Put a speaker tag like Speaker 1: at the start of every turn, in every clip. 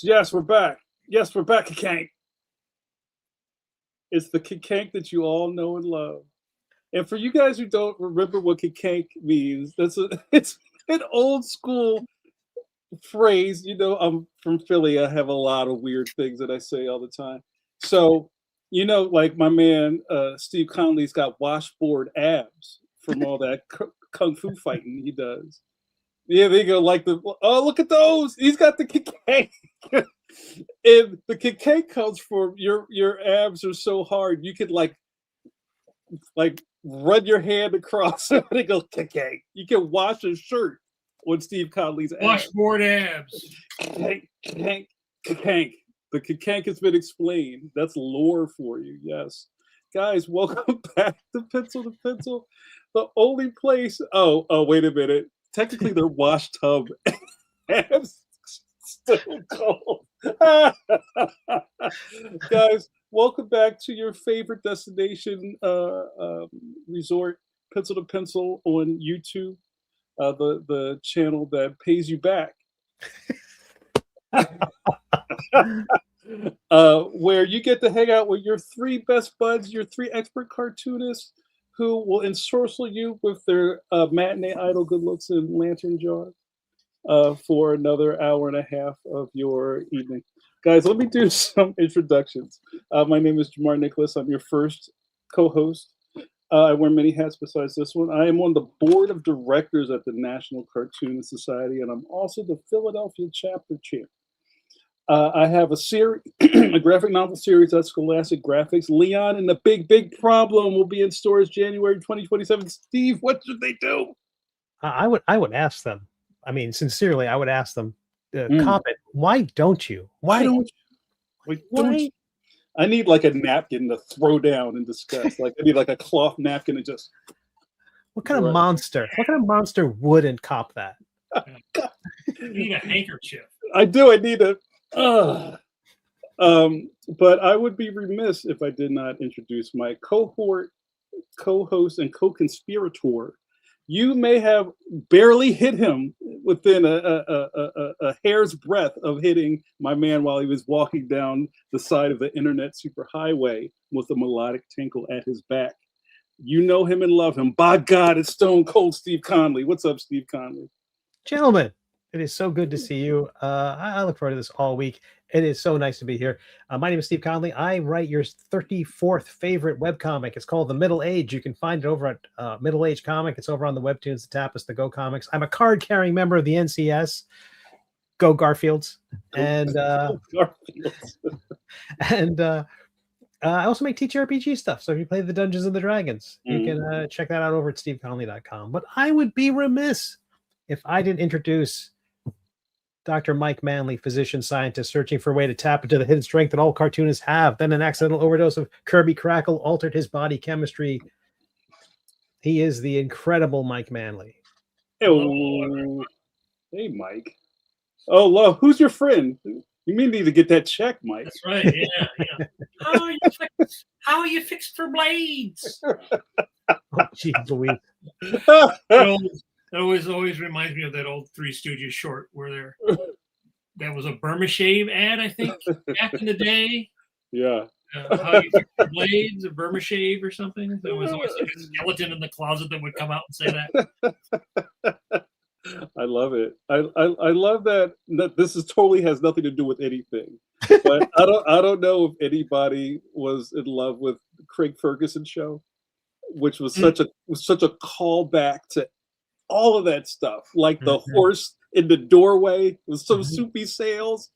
Speaker 1: Yes, we're back. Yes, we're back, Kank. It's the Kank that you all know and love. And for you guys who don't remember what Kank means, it's an old school phrase. You know, I'm from Philly. I have a lot of weird things that I say all the time. So, you know, like my man Steve Conley's got washboard abs from all that kung fu fighting he does. Yeah, they go like look at those. He's got the Kank. And the Kank comes from your abs are so hard you could like run your hand across it and go Kank. You can wash a shirt on Steve Conley's abs.
Speaker 2: Washboard abs.
Speaker 1: Kank. The Kank has been explained. That's lore for you. Yes, guys, welcome back to Pencil, the only place. Oh, wait a minute. Technically, they're wash tub abs. Still cold. Guys, welcome back to your favorite destination resort, Pencil to Pencil on YouTube, the channel that pays you back. Where you get to hang out with your three best buds, your three expert cartoonists who will ensorcel you with their matinee idol good looks and lantern jar for another hour and a half of your evening. Guys, let me do some introductions. My name is JAMAR NICHOLAS. I'm your first co-host. I wear many hats besides this one. I am on the board of directors at the National Cartoon Society, and I'm also the Philadelphia chapter chair. I have a series, a graphic novel series at Scholastic Graphics. Leon and the Big Problem will be in stores January 2027. Steve, what should they do?
Speaker 3: I would ask them. I mean, sincerely, I would ask them. Comment. Why don't you? Why don't you?
Speaker 1: I need like a napkin to throw down in disgust. Like I need like a cloth napkin to just.
Speaker 3: What kind of monster? What kind of monster wouldn't cop that?
Speaker 2: You need a handkerchief.
Speaker 1: I do. I need a. But I would be remiss if I did not introduce my cohort, co-host, and co-conspirator. You may have barely hit him within a hair's breadth of hitting my man while he was walking down the side of the internet superhighway with a melodic tinkle at his back. You know him and love him. By God, it's Stone Cold Steve Conley. What's up, Steve Conley?
Speaker 3: Gentlemen, It is so good to see you. I look forward to this all week. It is so nice to be here. My name is Steve Conley. I write your 34th favorite webcomic. It's called The Middle Age. You can find it over at Middle Age Comic. It's over on the Webtoons, the Tapas, the Go Comics. I'm a card-carrying member of the NCS. Go Garfields. And
Speaker 1: Garfields.
Speaker 3: and I also make TTRPG stuff. So if you play the Dungeons and the Dragons, you can check that out over at steveconley.com. But I would be remiss if I didn't introduce Dr. Mike Manley, physician scientist, searching for a way to tap into the hidden strength that all cartoonists have. Then an accidental overdose of Kirby Crackle altered his body chemistry. He is the incredible Mike Manley.
Speaker 1: Hey, Mike. Oh, love. Who's your friend? You may need to get that check, Mike.
Speaker 2: That's right. Yeah. How are you fixed for blades?
Speaker 3: Oh, jeez, Louise.
Speaker 2: That always reminds me of that old Three Stooges short where that was a Burma Shave ad, I think, back in the day.
Speaker 1: Yeah.
Speaker 2: How you fix your blades, a Burma Shave or something. There was always like a skeleton in the closet that would come out and say that.
Speaker 1: I love it. I love that this is totally has nothing to do with anything. But I don't know if anybody was in love with Craig Ferguson show, which was such a callback to all of that stuff, like the horse in the doorway with some soupy sales.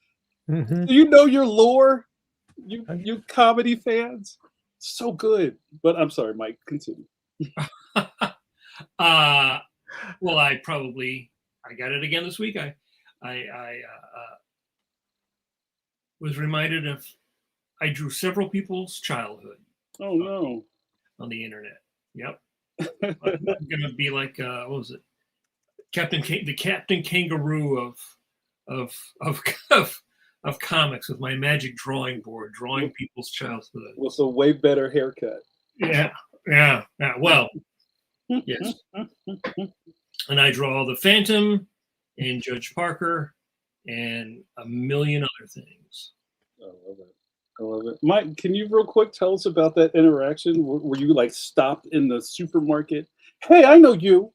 Speaker 1: Do you know your lore, you comedy fans? So good. But I'm sorry, Mike, continue.
Speaker 2: Well, I got it again this week. I was reminded of I drew several people's childhood.
Speaker 1: Oh no!
Speaker 2: On the internet. Yep. I'm gonna be like what was it? The Captain Kangaroo of comics with my magic drawing board, drawing people's childhood.
Speaker 1: With a way better haircut.
Speaker 2: Yeah. Well, yes. And I draw the Phantom and Judge Parker and a million other things.
Speaker 1: I love it. Mike, can you real quick tell us about that interaction where you like stopped in the supermarket? Hey, I know you.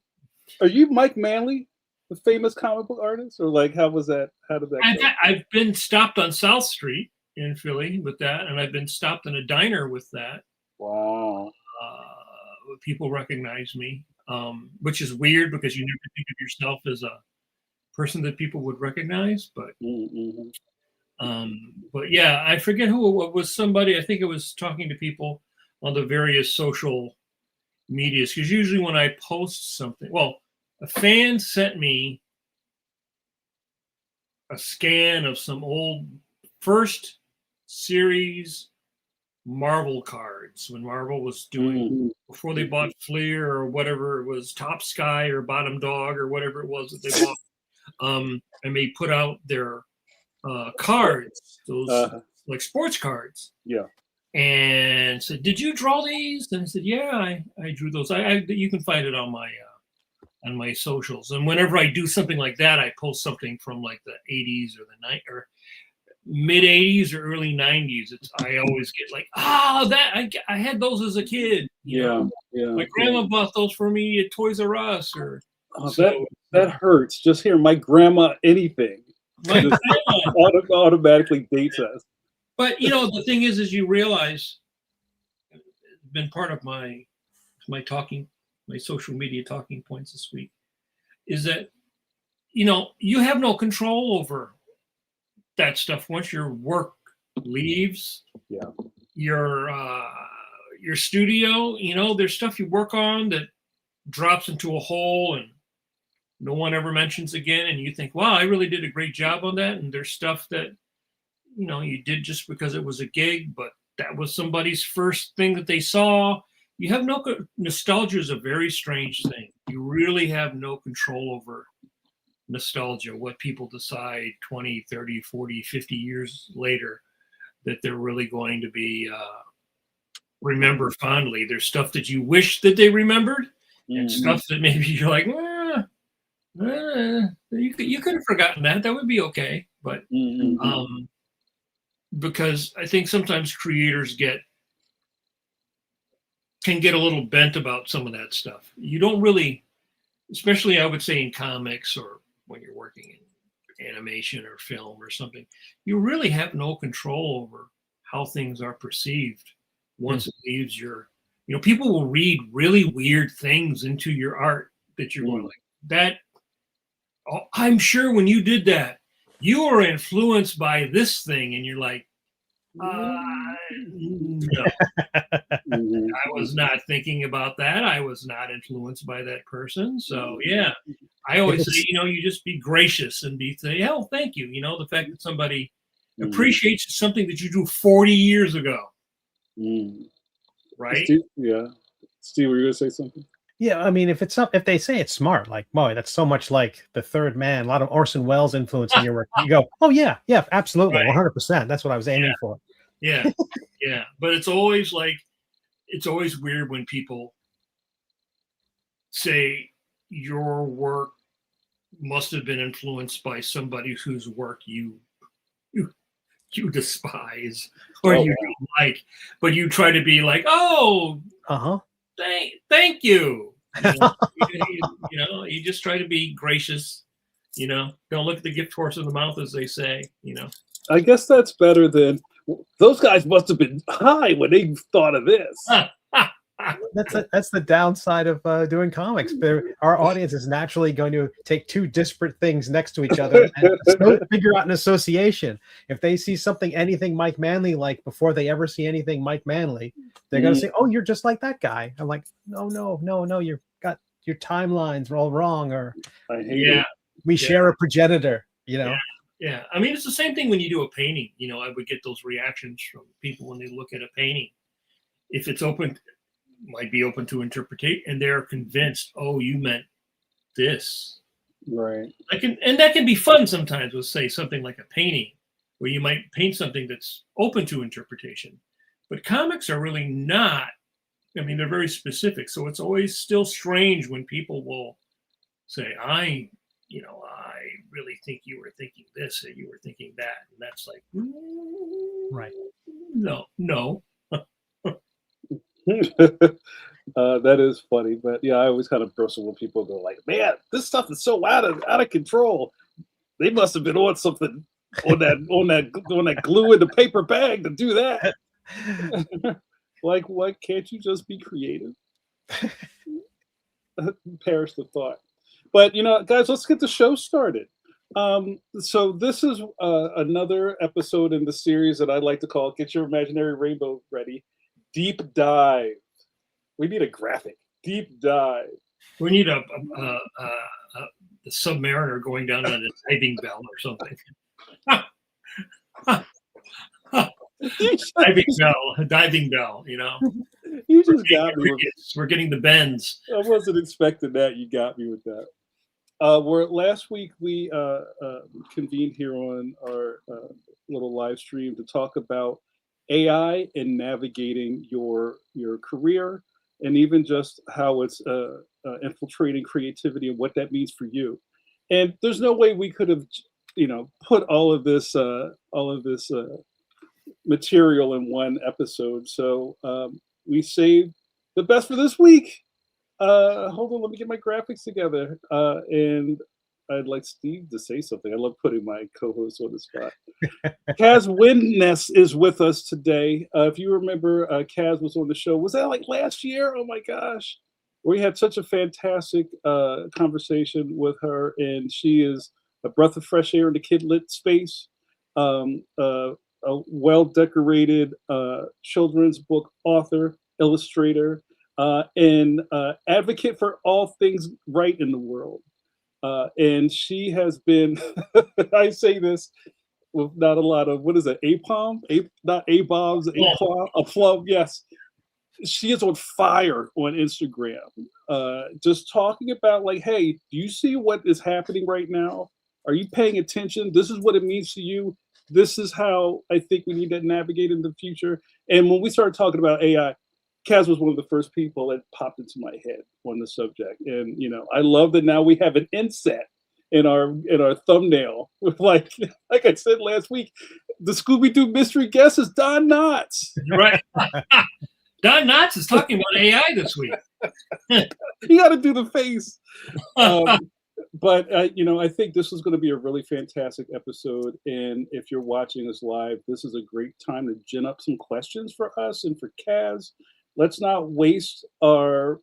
Speaker 1: Are you Mike Manley, the famous comic book artist? Or like, how was that? How did that go?
Speaker 2: I've been stopped on South Street in Philly with that, and I've been stopped in a diner with that.
Speaker 1: Wow.
Speaker 2: People recognize me, which is weird because you never think of yourself as a person that people would recognize. But but yeah, I forget who it was. Somebody, I think it was talking to people on the various social medias, because usually when I post something, well, a fan sent me a scan of some old first series Marvel cards when Marvel was doing before they bought Fleer or whatever it was, Top Sky or Bottom Dog or whatever it was that they bought, and they put out their cards, those like sports cards.
Speaker 1: Yeah.
Speaker 2: And said, "Did you draw these?" And I said, "Yeah, I drew those. You can find it on my socials. And whenever I do something like that, I post something from like the 80s or the mid 80s or early 90s. I always get like, that I had those as a kid. You know? My grandma bought those for me at Toys R Us. Or
Speaker 1: that hurts. Just hearing my grandma anything. My grandma automatically dates us.
Speaker 2: But you know, the thing is you realize, it's been part of my social media talking points this week, is that you have no control over that stuff once your work leaves.
Speaker 1: Yeah.
Speaker 2: Your studio, there's stuff you work on that drops into a hole and no one ever mentions again, and you think, wow, I really did a great job on that. And there's stuff that you did just because it was a gig, but that was somebody's first thing that they saw. You have nostalgia is a very strange thing. You really have no control over nostalgia, what people decide 20, 30, 40, 50 years later that they're really going to be remember fondly. There's stuff that you wish that they remembered and stuff that maybe you're like, you could have forgotten that. That would be okay. But because I think sometimes creators can get a little bent about some of that stuff. You don't really, especially I would say in comics or when you're working in animation or film or something, you really have no control over how things are perceived once it leaves your, people will read really weird things into your art that you're going like that. Oh, I'm sure when you did that, you were influenced by this thing, and you're like, no, I was not thinking about that. I was not influenced by that person. So yeah, I always say, you just be gracious and say, oh, thank you. The fact that somebody appreciates something that you drew 40 years ago. Right?
Speaker 1: Steve, yeah. Steve, were you gonna say something?
Speaker 3: Yeah, I mean, if they say it's smart, like, boy, that's so much like The Third Man, a lot of Orson Welles influence in your work. You go, oh yeah, absolutely, 100%. That's what I was aiming for.
Speaker 2: Yeah, yeah. But it's always weird when people say your work must have been influenced by somebody whose work you despise or you don't like, but you try to be like, oh, thank you. You just try to be gracious. Don't look at the gift horse in the mouth, as they say.
Speaker 1: I guess that's better than those guys must have been high when they thought of this.
Speaker 3: That's the downside of doing comics. Our audience is naturally going to take two disparate things next to each other and figure out an association. If they see something, anything Mike Manley like before they ever see anything Mike Manley, they're going to say, "Oh, you're just like that guy." I'm like, "No, you've got your timelines all wrong." Or we share a progenitor.
Speaker 2: Yeah. I mean, it's the same thing when you do a painting. I would get those reactions from people when they look at a painting. If it's open, might be open to interpretation, and they're convinced, oh, you meant this.
Speaker 1: Right.
Speaker 2: And that can be fun sometimes with, say, something like a painting, where you might paint something that's open to interpretation. But comics are really not. I mean, they're very specific. So it's always still strange when people will say, I really think you were thinking this, or you were thinking that. And that's like,
Speaker 3: right.
Speaker 2: No.
Speaker 1: That is funny, but yeah, I always kind of bristle when people go like, "Man, this stuff is so out of control. They must have been on something on that glue in the paper bag to do that." Like, what? Can't you just be creative? Perish the thought. But guys, let's get the show started. So this is another episode in the series that I like to call "Get Your Imaginary Rainbow Ready." Deep dive. We need a graphic. Deep dive.
Speaker 2: We need the Submariner going down on a diving bell or something. Diving bell.
Speaker 1: You just got me.
Speaker 2: We're getting the bends.
Speaker 1: I wasn't expecting that. You got me with that. Where last week we convened here on our little live stream to talk about AI and navigating your career, and even just how it's infiltrating creativity and what that means for you. And there's no way we could have, put all of this material in one episode. So we saved the best for this week. Hold on, let me get my graphics together. And I'd like Steve to say something. I love putting my co-host on the spot. KAZ WINDNESS is with us today. If you remember, KAZ was on the show. Was that like last year? Oh my gosh. We had such a fantastic conversation with her, and she is a breath of fresh air in the kid-lit space. A well-decorated children's book author, illustrator, and advocate for all things right in the world. And she has been, I say this with not a lot of, what is it, not A-bombs, aplomb, yes. She is on fire on Instagram, just talking about like, hey, do you see what is happening right now? Are you paying attention? This is what it means to you. This is how I think we need to navigate in the future. And when we started talking about AI, KAZ was one of the first people that popped into my head on the subject. And, I love that now we have an inset in our thumbnail with like I said last week, the Scooby-Doo mystery guest is Don Knotts.
Speaker 2: Right. Don Knotts is talking about AI this week.
Speaker 1: You got to do the face. but I think this is going to be a really fantastic episode. And if you're watching us live, this is a great time to gin up some questions for us and for Kaz. Let's not waste our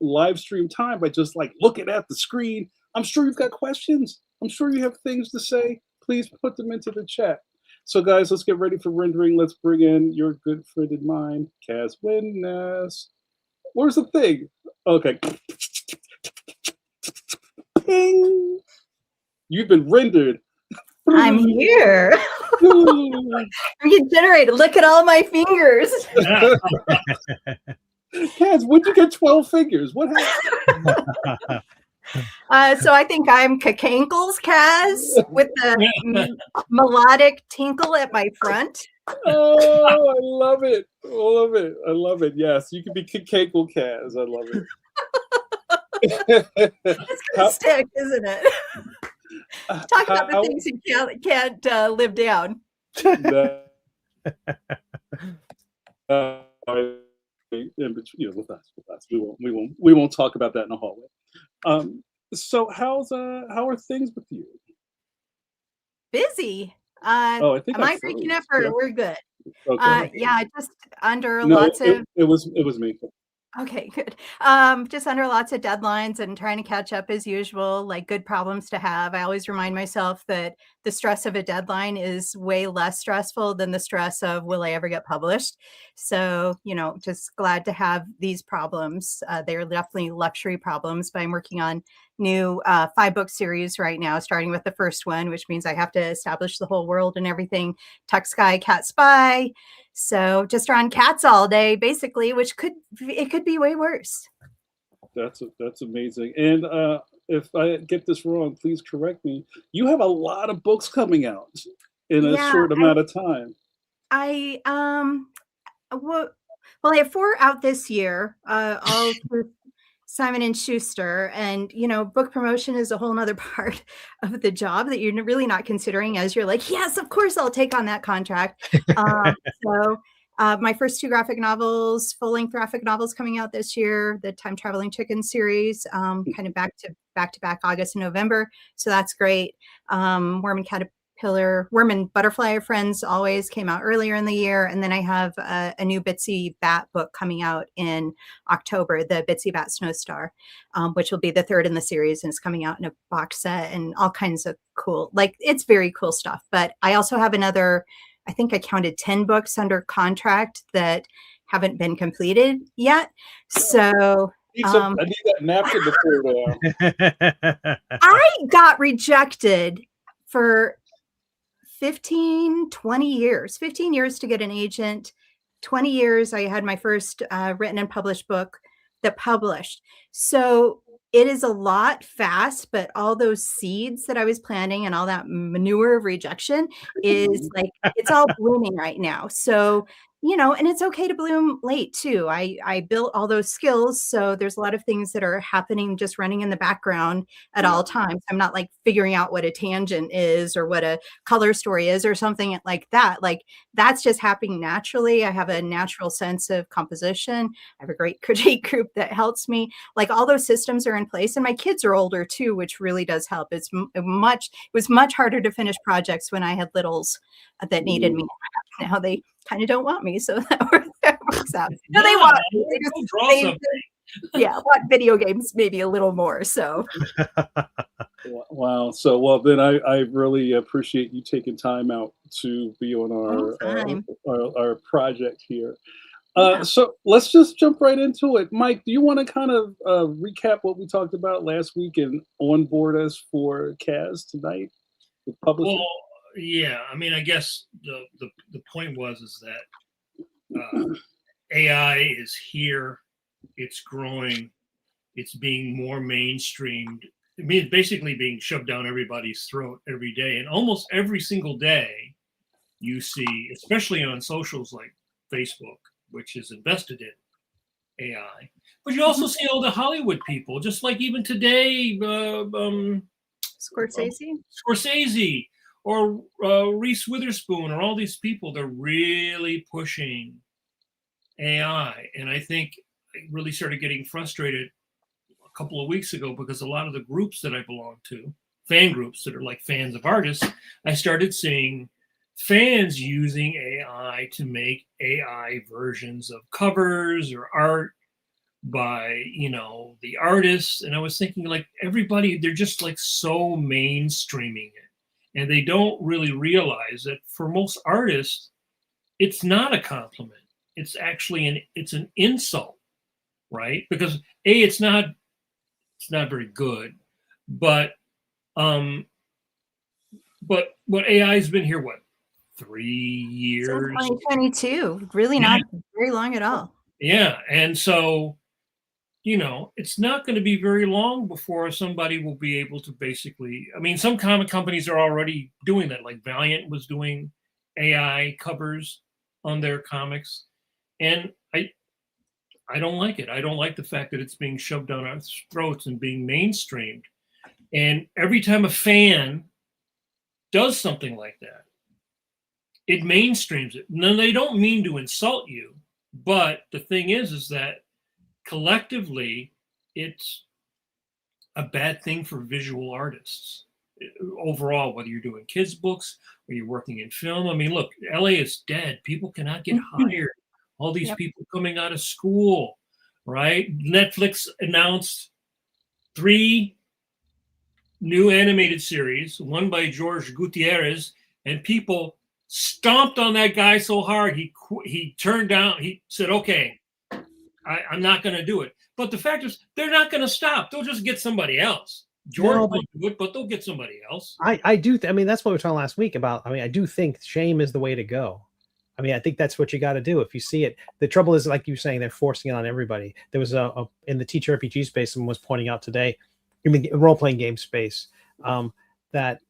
Speaker 1: live stream time by just like looking at the screen. I'm sure you've got questions. I'm sure you have things to say. Please put them into the chat. So guys, let's get ready for rendering. Let's bring in your good friend of mine, Kaz WINDNESS. Where's the thing? Okay. Ping. You've been rendered.
Speaker 4: I'm here. Regenerated. Look at all my fingers.
Speaker 1: Kaz, what'd you get 12 fingers? What happened?
Speaker 4: So I think I'm Kakankles Kaz with the melodic tinkle at my front.
Speaker 1: Oh, I love it. I love it. I love it. Yes, you can be Kakankle Kaz. I love it.
Speaker 4: It's gonna stick, isn't it? Talk about the things you can't live down.
Speaker 1: With us, we won't talk about that in the hallway. So how are things with you?
Speaker 4: Busy.
Speaker 1: I think
Speaker 4: am I breaking up or we're good?
Speaker 1: Okay.
Speaker 4: Yeah, just under lots of.
Speaker 1: It was me.
Speaker 4: Okay, good. Just under lots of deadlines and trying to catch up as usual, like good problems to have. I always remind myself that the stress of a deadline is way less stressful than the stress of will I ever get published? So, just glad to have these problems. They're definitely luxury problems, but I'm working on new 5-book series right now, starting with the first one, which means I have to establish the whole world and everything. Tuck Sky, Cat Spy. So just around cats all day, basically, which could be way worse.
Speaker 1: That's amazing. And if I get this wrong, please correct me. You have a lot of books coming out in a short amount of time.
Speaker 4: I have 4 out this year, all through Simon and Schuster, and book promotion is a whole nother part of the job that you're really not considering as you're like, yes, of course I'll take on that contract. So my first 2 full-length graphic novels coming out this year, the Time Traveling Chicken series, kind of back to back August and November. So that's great. Worm and Butterfly Friends always came out earlier in the year. And then I have a new Bitsy Bat book coming out in October, the Bitsy Bat Snowstar, which will be the 3rd in the series. And it's coming out in a box set and all kinds of cool, it's very cool stuff. But I also have another, I think I counted 10 books under contract that haven't been completed yet. So
Speaker 1: I need that napkin before
Speaker 4: I got rejected for 15 years to get an agent. 20 years I had my first written and published book that published. So it is a lot fast, but all those seeds that I was planting and all that manure of rejection is it's all blooming right now. So and it's okay to bloom late too. I built all those skills. So there's a lot of things that are happening, just running in the background at all times. I'm not figuring out what a tangent is or what a color story is or something like that. That's just happening naturally. I have a natural sense of composition. I have a great critique group that helps me. All those systems are in place, and my kids are older too, which really does help. It was much harder to finish projects when I had littles that needed me. Now they kind of don't want me, so that works out. No, they want me. Want video games maybe a little more. So,
Speaker 1: wow. So, then I really appreciate you taking time out to be on our project here. So let's just jump right into it. Mike, do you want to kind of recap what we talked about last week and onboard us for KAZ tonight? The publishing?
Speaker 2: Well, yeah. I mean, I guess the point is that AI is here. It's growing. It's being more mainstreamed. I mean, it's basically being shoved down everybody's throat every day. And almost every single day you see, especially on socials like Facebook, which is invested in AI. But you also see all the Hollywood people, just like even today, Scorsese or Reese Witherspoon or all these people, they're really pushing AI. And I think I really started getting frustrated a couple of weeks ago, because a lot of the groups that I belong to, fan groups that are like fans of artists, I started seeing fans using AI to make AI versions of covers or art by, you know, the artists. And I was thinking, like, everybody, they're just like so mainstreaming it, and they don't really realize that for most artists, it's not a compliment. It's actually it's an insult, right? Because it's not very good, but what AI has been here, what, 3 years?
Speaker 4: Since 2022, really not very long at all.
Speaker 2: Yeah, and so, you know, it's not going to be very long before somebody will be able to basically, I mean, some comic companies are already doing that. Like Valiant was doing AI covers on their comics, and I don't like it. I don't like the fact that it's being shoved down our throats and being mainstreamed. And every time a fan does something like that, it mainstreams it. No, they don't mean to insult you, but the thing is that collectively, it's a bad thing for visual artists overall, whether you're doing kids' books or you're working in film. I mean, look, LA is dead. People cannot get hired. All these people coming out of school, right? Netflix announced 3 new animated series, one by George Gutierrez, and people stomped on that guy so hard he turned down. He said, "Okay, I'm not going to do it." But the fact is, they're not going to stop. They'll just get somebody else. George might do it, but they'll get somebody else.
Speaker 3: I do. I mean, that's what we were talking last week about. I mean, I do think shame is the way to go. I mean, I think that's what you got to do. If you see it, the trouble is, like you were saying, they're forcing it on everybody. There was in the teacher RPG space, someone was pointing out today, in the role-playing game space, that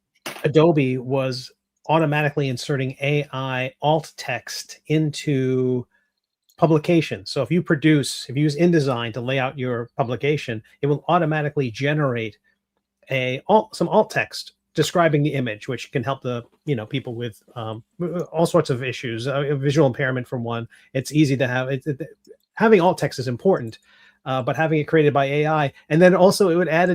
Speaker 3: Adobe was automatically inserting AI alt text into publication. So if you use InDesign to lay out your publication, it will automatically generate some alt text describing the image, which can help the people with all sorts of issues, visual impairment from one. It's easy to have having alt text is important, but having it created by AI, and then also it would add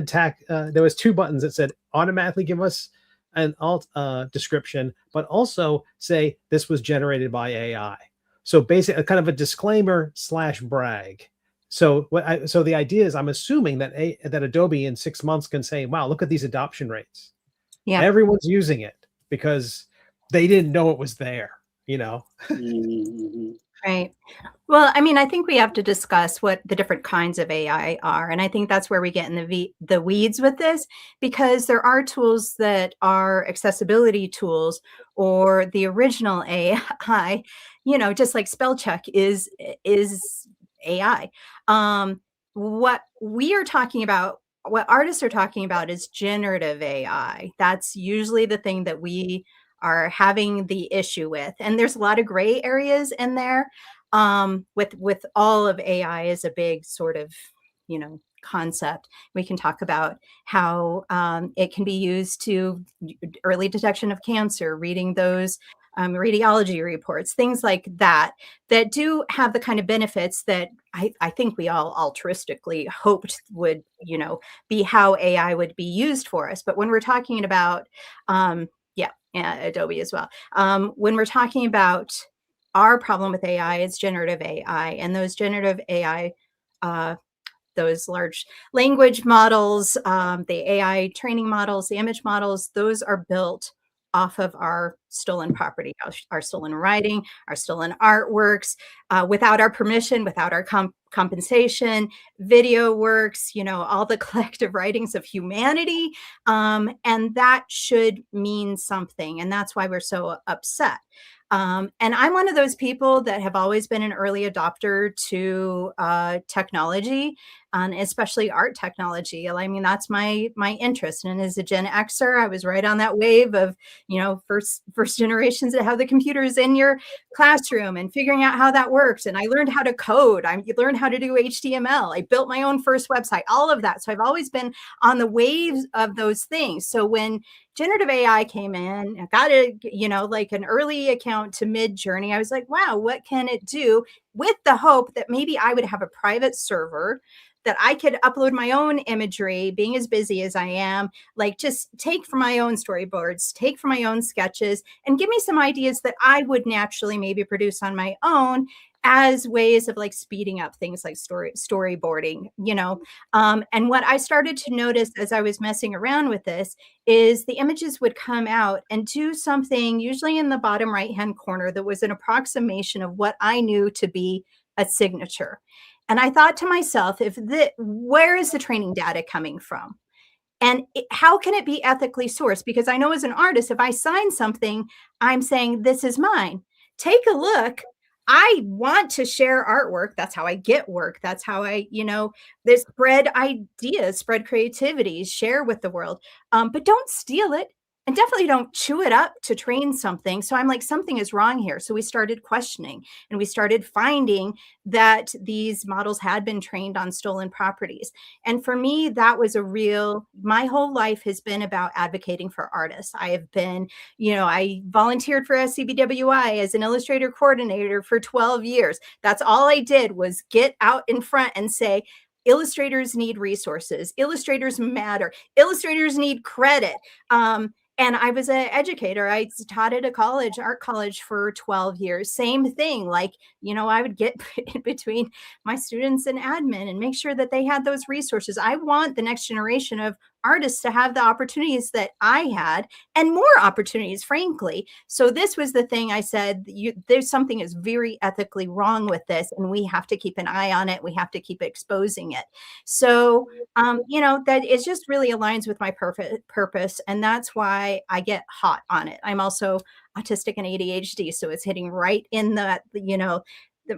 Speaker 3: there was 2 buttons that said automatically give us an alt description, but also say this was generated by AI. So basically, kind of a disclaimer / brag. So the idea is, I'm assuming that Adobe in 6 months can say, "Wow, look at these adoption rates. Yeah, everyone's using it because they didn't know it was there."
Speaker 4: Right. Well, I mean, I think we have to discuss what the different kinds of AI are, and I think that's where we get in the weeds with this, because there are tools that are accessibility tools, or the original AI. Just like spell check is AI. What we are talking about, what artists are talking about, is generative AI. That's usually the thing that we are having the issue with. And there's a lot of gray areas in there. With all of AI is a big sort of, concept. We can talk about how it can be used to early detection of cancer, reading those radiology reports, things like that do have the kind of benefits that I think we all altruistically hoped would, be how AI would be used for us. But when we're talking about, Adobe as well, when we're talking about our problem with AI, it's generative AI, and those generative AI, those large language models, the AI training models, the image models, those are built off of our stolen property, our stolen writing, our stolen artworks, without our permission, without our compensation, video works, all the collective writings of humanity. And that should mean something. And that's why we're so upset. And I'm one of those people that have always been an early adopter to technology, and especially art technology. I mean, that's my interest. And as a Gen Xer, I was right on that wave of, first generations that have the computers in your classroom and figuring out how that works. And I learned how to code. I learned how to do HTML. I built my own first website, all of that. So I've always been on the waves of those things. So when generative AI came in, I got like an early account to mid journey, I was like, wow, what can it do? with the hope that maybe I would have a private server that I could upload my own imagery, being as busy as I am, like just take from my own storyboards, take from my own sketches, and give me some ideas that I would naturally maybe produce on my own as ways of like speeding up things like storyboarding, and what I started to notice as I was messing around with this is the images would come out and do something usually in the bottom right-hand corner that was an approximation of what I knew to be a signature. And I thought to myself, where is the training data coming from? And how can it be ethically sourced? Because I know as an artist, if I sign something, I'm saying, this is mine. Take a look. I want to share artwork. That's how I get work. That's how I, spread ideas, spread creativity, share with the world. But don't steal it. And definitely don't chew it up to train something. So I'm like, something is wrong here. So we started questioning and we started finding that these models had been trained on stolen properties. And for me, that was my whole life has been about advocating for artists. I have been, I volunteered for SCBWI as an illustrator coordinator for 12 years. That's all I did was get out in front and say, illustrators need resources. Illustrators matter. Illustrators need credit. And I was an educator. I taught at a college, art college, for 12 years. Same thing. Like, I would get in between my students and admin and make sure that they had those resources. I want the next generation of artists to have the opportunities that I had and more opportunities, frankly. So this was the thing I said, there's something is very ethically wrong with this, and we have to keep an eye on it. We have to keep exposing it. So, that it just really aligns with my purpose. And that's why I get hot on it. I'm also autistic and ADHD. So it's hitting right in that,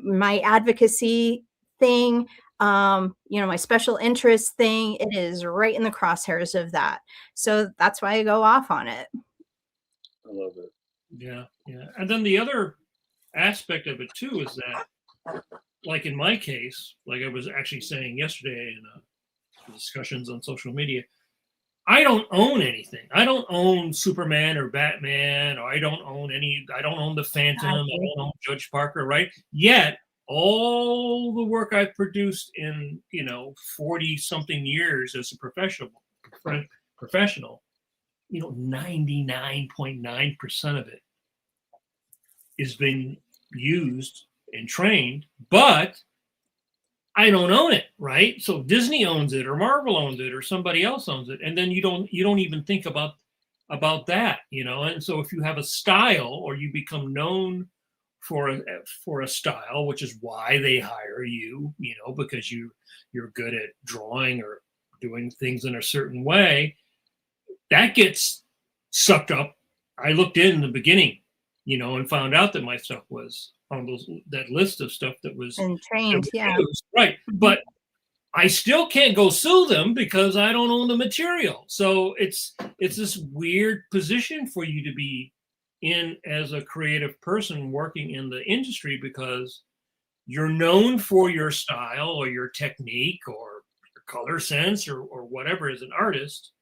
Speaker 4: my advocacy thing, my special interest thing, it is right in the crosshairs of that. So that's why I go off on it.
Speaker 1: I love it.
Speaker 2: Yeah. And then the other aspect of it too is that, like in my case, like I was actually saying yesterday in discussions on social media, I don't own anything. I don't own Superman or Batman, or I don't own the Phantom, I don't own Judge Parker, right? Yet all the work I've produced in 40 something years as a professional 99.9% of it is being used and trained, but I don't own it, right? So Disney owns it, or Marvel owns it, or somebody else owns it, and then you don't even think about that, And so if you have a style, or you become known for a style, which is why they hire you, because you're good at drawing or doing things in a certain way, that gets sucked up. I looked in the beginning, and found out that my stuff was on that list of stuff that was
Speaker 4: and trained,
Speaker 2: used, right? But I still can't go sue them because I don't own the material. So it's this weird position for you to be in as a creative person working in the industry, because you're known for your style or your technique or your color sense or whatever as an artist,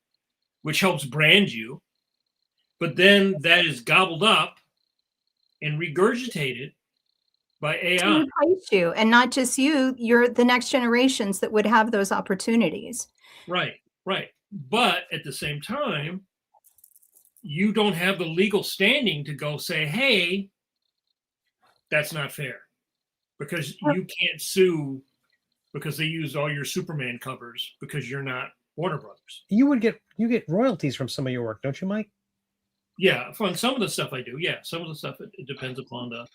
Speaker 2: which helps brand you. But then that is gobbled up and regurgitated by AI.
Speaker 4: To replace you, and not just you, you're the next generations that would have those opportunities.
Speaker 2: Right. But at the same time, you don't have the legal standing to go say, hey, that's not fair, because you can't sue because they used all your Superman covers because you're not Warner Brothers.
Speaker 3: You get royalties from some of your work, don't you, Mike?
Speaker 2: Yeah, from some of the stuff I do. Yeah, some of the stuff, it depends upon the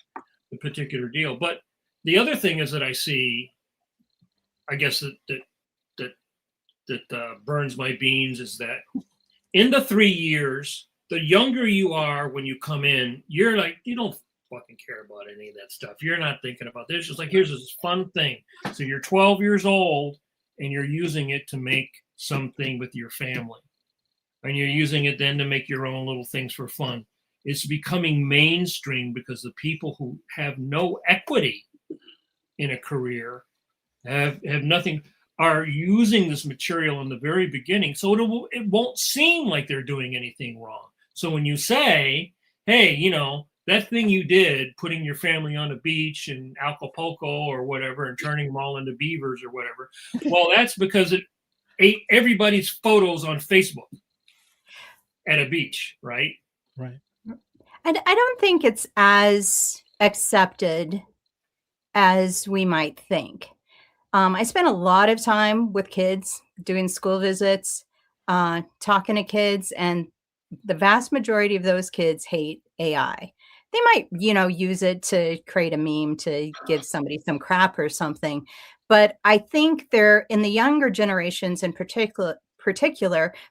Speaker 2: particular deal. But the other thing is that I see, I guess that burns my beans, is that in the 3 years, the younger you are when you come in, you're like, you don't fucking care about any of that stuff. You're not thinking about this. It's just like, here's this fun thing. So you're 12 years old and you're using it to make something with your family. And you're using it then to make your own little things for fun. It's becoming mainstream because the people who have no equity in a career have nothing, are using this material in the very beginning. So it won't seem like they're doing anything wrong. So when you say, hey, that thing you did, putting your family on a beach in Acapulco or whatever and turning them all into beavers or whatever, well, that's because it ate everybody's photos on Facebook at a beach, right?
Speaker 3: Right.
Speaker 4: And I don't think it's as accepted as we might think. I spent a lot of time with kids doing school visits, talking to kids, and the vast majority of those kids hate AI. They might, use it to create a meme to give somebody some crap or something. But I think they're in the younger generations in particular,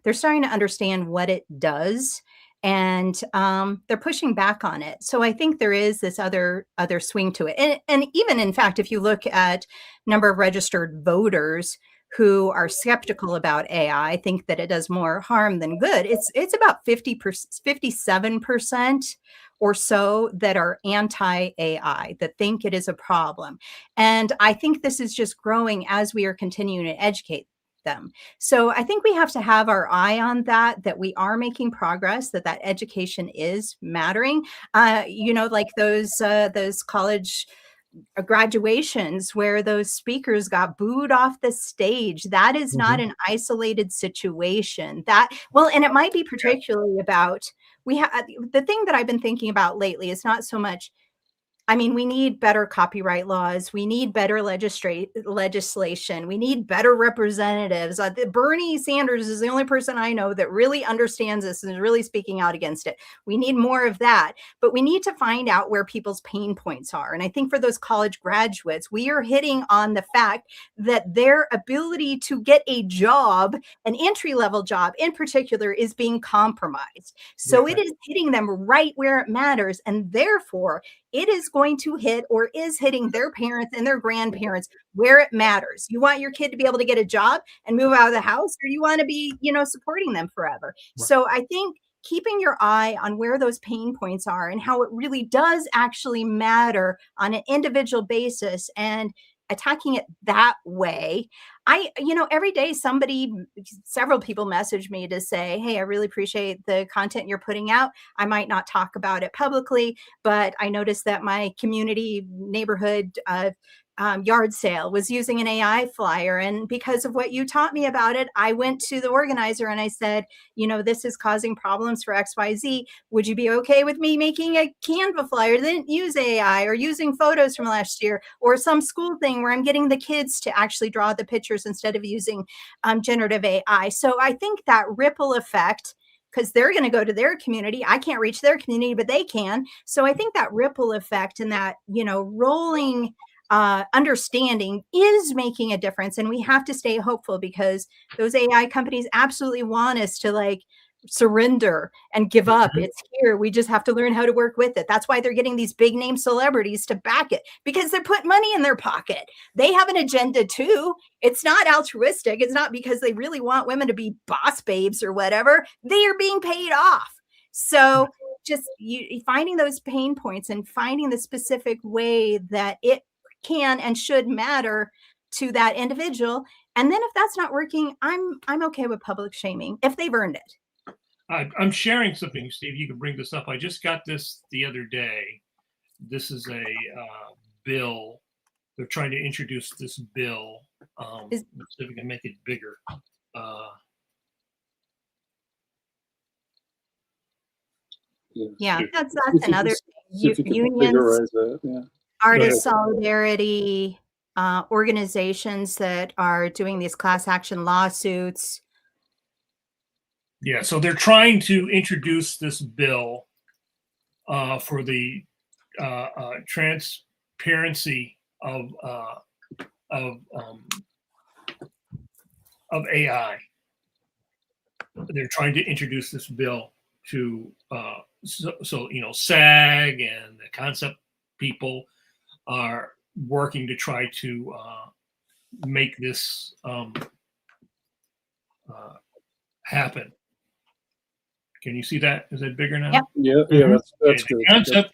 Speaker 4: they're starting to understand what it does, and they're pushing back on it. So I think there is this other swing to it. And even in fact, if you look at number of registered voters who are skeptical about AI, think that it does more harm than good, it's about 57% or so that are anti-AI, that think it is a problem. And I think this is just growing as we are continuing to educate them. So I think we have to have our eye on that we are making progress, that education is mattering. Like those college graduations where those speakers got booed off the stage. That is not an isolated situation. And it might be particularly about, the thing that I've been thinking about lately is not so much, we need better copyright laws. We need better legislation. We need better representatives. Bernie Sanders is the only person I know that really understands this and is really speaking out against it. We need more of that. But we need to find out where people's pain points are. And I think for those college graduates, we are hitting on the fact that their ability to get a job, an entry-level job in particular, is being compromised. So It is hitting them right where it matters. And therefore, it is going to hit, or is hitting, their parents and their grandparents where it matters. You want your kid to be able to get a job and move out of the house, or you want to be, supporting them forever. Right. So I think keeping your eye on where those pain points are and how it really does actually matter on an individual basis, and attacking it that way. Every day several people message me to say, hey, I really appreciate the content you're putting out. I might not talk about it publicly, but I noticed that my community neighborhood yard sale was using an AI flyer. And because of what you taught me about it, I went to the organizer and I said, this is causing problems for XYZ. Would you be okay with me making a Canva flyer that didn't use AI, or using photos from last year, or some school thing where I'm getting the kids to actually draw the pictures instead of using generative AI? So I think that ripple effect, because they're going to go to their community. I can't reach their community, but they can. So I think that ripple effect and that, rolling understanding is making a difference. And we have to stay hopeful, because those AI companies absolutely want us to surrender and give up. It's here. We just have to learn how to work with it. That's why they're getting these big name celebrities to back it, because they're putting money in their pocket. They have an agenda too. It's not altruistic. It's not because they really want women to be boss babes or whatever. They are being paid off. So just finding those pain points and finding the specific way that it can and should matter to that individual. And then if that's not working, I'm okay with public shaming if they've earned it.
Speaker 2: I'm sharing something, Steve. You can bring this up. I just got this the other day. This is a bill. They're trying to introduce this bill. Let's see if we can make it bigger.
Speaker 4: Yeah, that's another thing. Unions, artist solidarity, organizations that are doing these class action lawsuits.
Speaker 2: Yeah, so they're trying to introduce this bill for the transparency of AI. They're trying to introduce this bill to SAG and the concept people are working to try to make this happen. Can you see that? Is it bigger now?
Speaker 1: Yeah, that's good.
Speaker 2: The Concept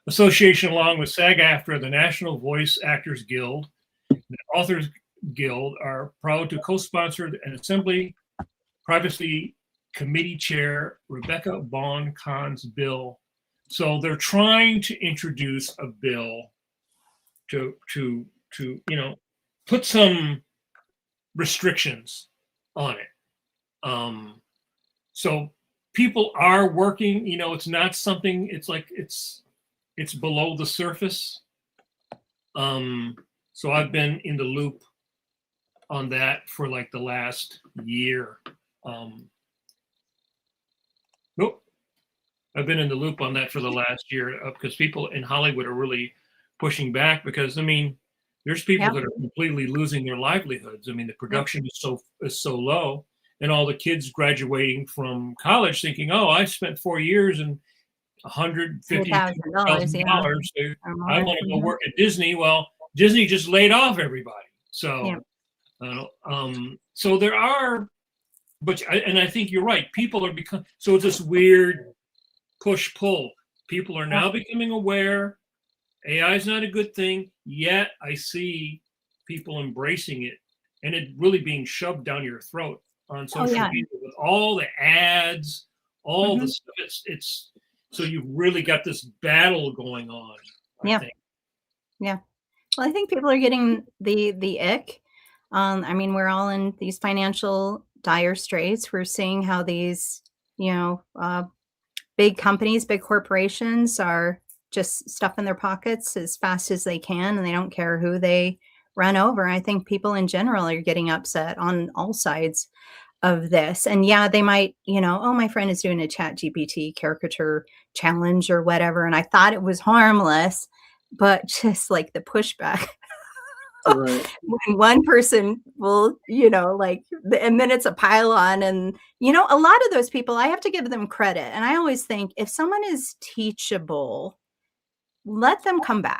Speaker 2: Association, along with SAG-AFTRA, the National Voice Actors Guild, the Authors Guild, are proud to co-sponsor an Assembly Privacy Committee Chair Rebecca Vaughn Kahn's bill So they're trying to introduce a bill to put some restrictions on it. So people are working. It's not something. It's like it's below the surface. So I've been in the loop on that for like the last year. I've been in the loop on that for the last year because people in Hollywood are really pushing back because there's people that are completely losing their livelihoods. The production is so low, and all the kids graduating from college thinking, "Oh, I spent 4 years and $150,000. I want to go work at Disney." Well, Disney just laid off everybody. So, so there are, and I think you're right. People are so it's this weird push-pull. People are now becoming aware. AI is not a good thing, yet I see people embracing it and it really being shoved down your throat on social media with all the ads, all the stuff. It's so you've really got this battle going on. I think.
Speaker 4: Yeah. Well, I think people are getting the ick. We're all in these financial dire straits. We're seeing how these, big companies, big corporations are just stuffing their pockets as fast as they can, and they don't care who they run over. I think people in general are getting upset on all sides of this. And they might, oh, my friend is doing a ChatGPT caricature challenge or whatever, and I thought it was harmless, but just like the pushback.
Speaker 1: Right.
Speaker 4: When one person will, and then it's a pile-on, and a lot of those people, I have to give them credit. And I always think if someone is teachable, let them come back.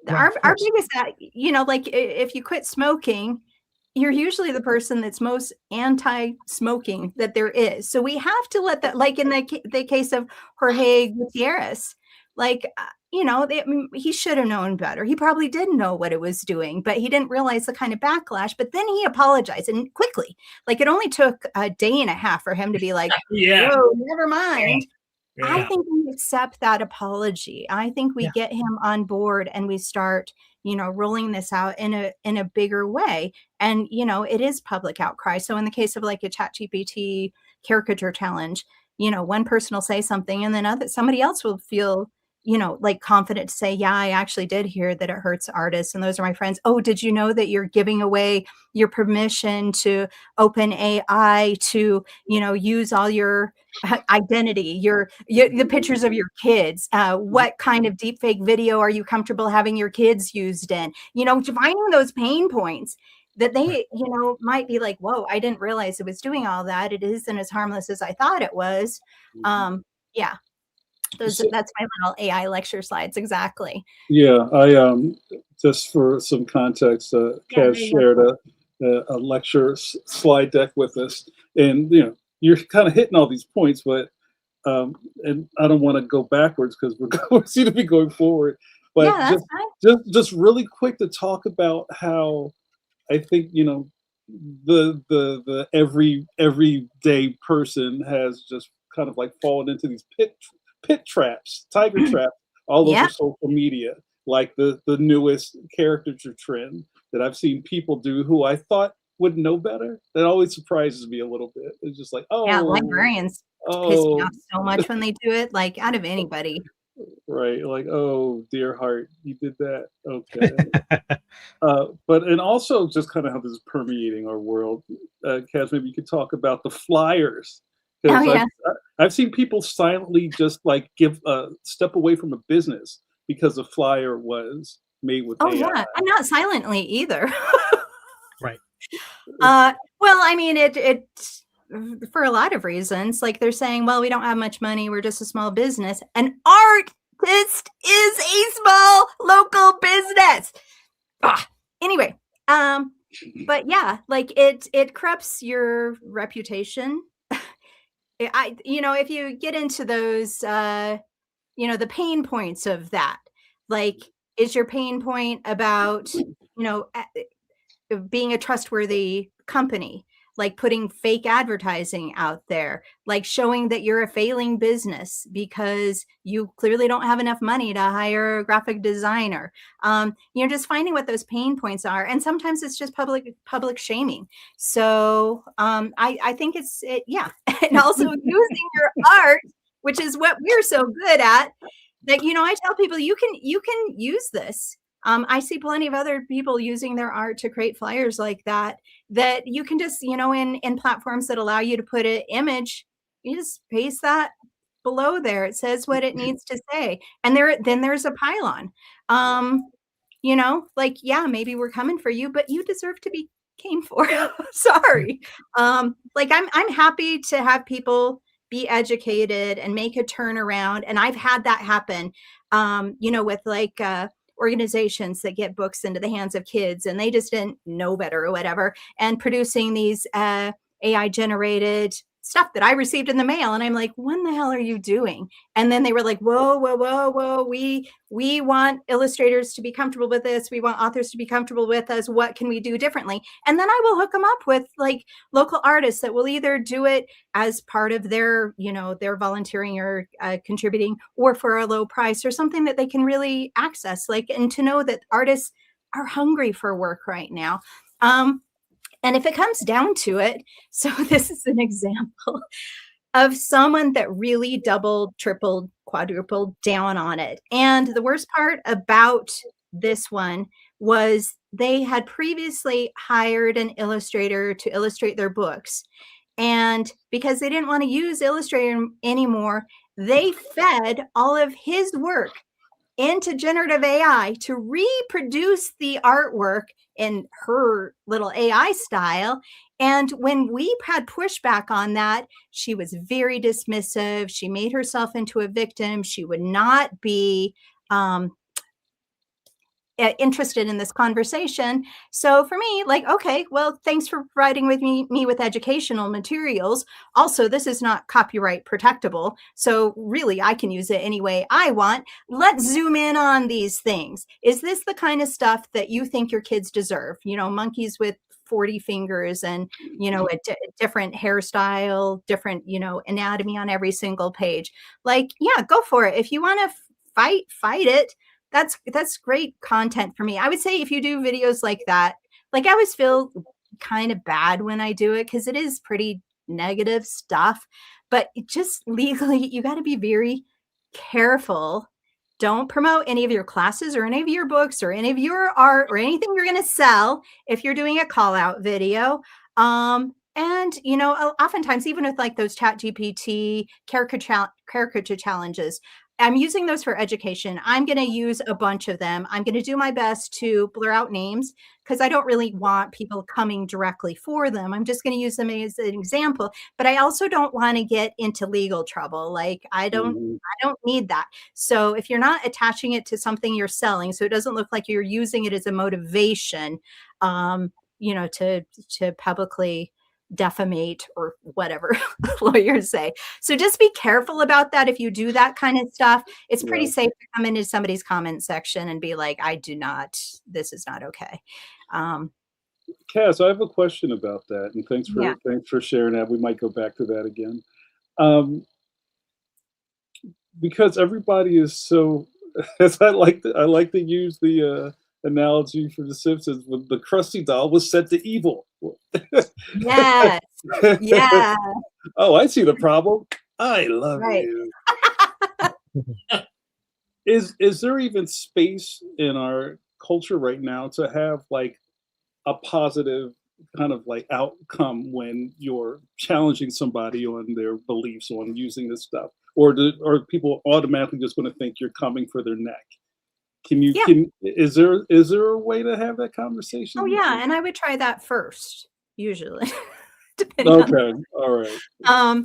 Speaker 4: Our biggest, if you quit smoking, you're usually the person that's most anti-smoking that there is. So we have to let that, like in the case of Jorge Gutierrez, he should have known better. He probably didn't know what it was doing, but he didn't realize the kind of backlash. But then he apologized, and quickly. Like, it only took a day and a half for him to be like, "Whoa, never mind." Yeah. I think we accept that apology. I think we get him on board, and we start, rolling this out in a bigger way. And it is public outcry. So in the case of like a ChatGPT caricature challenge, one person will say something, and then somebody else will feel confident to say, yeah, I actually did hear that it hurts artists, and those are my friends. Oh, did you know that you're giving away your permission to OpenAI to, use all your identity, the pictures of your kids? What kind of deepfake video are you comfortable having your kids used in? Finding those pain points that they, might be like, whoa, I didn't realize it was doing all that. It isn't as harmless as I thought it was. That's my little AI lecture slides. Exactly.
Speaker 1: Yeah, I just for some context, Kaz shared a lecture slide deck with us, and you're kind of hitting all these points, but and I don't want to go backwards because we seem to be going forward. But just really quick to talk about how I think the everyday person has just kind of like fallen into these pit traps, tiger traps, all over social media, like the newest caricature trend that I've seen people do who I thought would know better. That always surprises me a little bit. It's just like,
Speaker 4: librarians piss me off so much when they do it, like out of anybody.
Speaker 1: Right, like, oh dear heart, you did that. Okay. And also just kind of how this is permeating our world. Kaz, maybe you could talk about the flyers. I've seen people silently just like give step away from a business because a flyer was made with AI.
Speaker 4: Yeah, and not silently either.
Speaker 3: Right.
Speaker 4: Well, it for a lot of reasons. Like, they're saying, well, we don't have much money, we're just a small business. An artist is a small local business. Anyway, but it corrupts your reputation. If you get into those, the pain points of that, like, is your pain point about, being a trustworthy company? like putting fake advertising out there, like showing that you're a failing business because you clearly don't have enough money to hire a graphic designer. Just finding what those pain points are. And sometimes it's just public shaming. So I think yeah. And also using your art, which is what we're so good at, that, I tell people you can use this. I see plenty of other people using their art to create flyers like that you can just, in platforms that allow you to put an image, you just paste that below there. It says what it needs to say. And then there's a pylon. Yeah, maybe we're coming for you, but you deserve to be came for. Sorry. I'm happy to have people be educated and make a turnaround. And I've had that happen, with organizations that get books into the hands of kids and they just didn't know better or whatever, and producing these AI generated stuff that I received in the mail. And I'm like, what the hell are you doing? And then they were like, whoa. We want illustrators to be comfortable with this. We want authors to be comfortable with us. What can we do differently? And then I will hook them up with like local artists that will either do it as part of their, their volunteering or contributing, or for a low price or something that they can really access, and to know that artists are hungry for work right now. And if it comes down to it, so this is an example of someone that really doubled, tripled, quadrupled down on it. And the worst part about this one was they had previously hired an illustrator to illustrate their books. And because they didn't want to use Illustrator anymore, they fed all of his work into generative AI to reproduce the artwork in her little AI style. And when we had pushback on that, she was very dismissive. She made herself into a victim. She would not be interested in this conversation. So for me, okay, well, thanks for providing with me with educational materials. Also, this is not copyright protectable. So really, I can use it any way I want. Let's zoom in on these things. Is this the kind of stuff that you think your kids deserve? Monkeys with 40 fingers and, a different hairstyle, different, anatomy on every single page. Yeah, go for it. If you want to fight it. That's great content for me. I would say if you do videos like that, I always feel kind of bad when I do it because it is pretty negative stuff, but just legally, you got to be very careful. Don't promote any of your classes or any of your books or any of your art or anything you're going to sell if you're doing a call out video. And, oftentimes, even with those ChatGPT caricature challenges, I'm using those for education. I'm going to use a bunch of them. I'm going to do my best to blur out names because I don't really want people coming directly for them. I'm just going to use them as an example, but I also don't want to get into legal trouble. I don't need that. So if you're not attaching it to something you're selling, so it doesn't look like you're using it as a motivation, to publicly defamate or whatever lawyers say. So just be careful about that. If you do that kind of stuff, it's pretty safe to come into somebody's comment section and be like, this is not okay.
Speaker 1: Kaz, I have a question about that, and thanks for sharing that. We might go back to that again. Because everybody is so, as I like to use the analogy for The Simpsons, when the Krusty doll was sent to evil.
Speaker 4: Yes. Yeah.
Speaker 1: Oh, I see the problem. I love you. Is there even space in our culture right now to have a positive kind of outcome when you're challenging somebody on their beliefs on using this stuff, or are people automatically just going to think you're coming for their neck? Is there a way to have that conversation?
Speaker 4: Oh yeah, and I would try that first, usually.
Speaker 1: Okay, all right.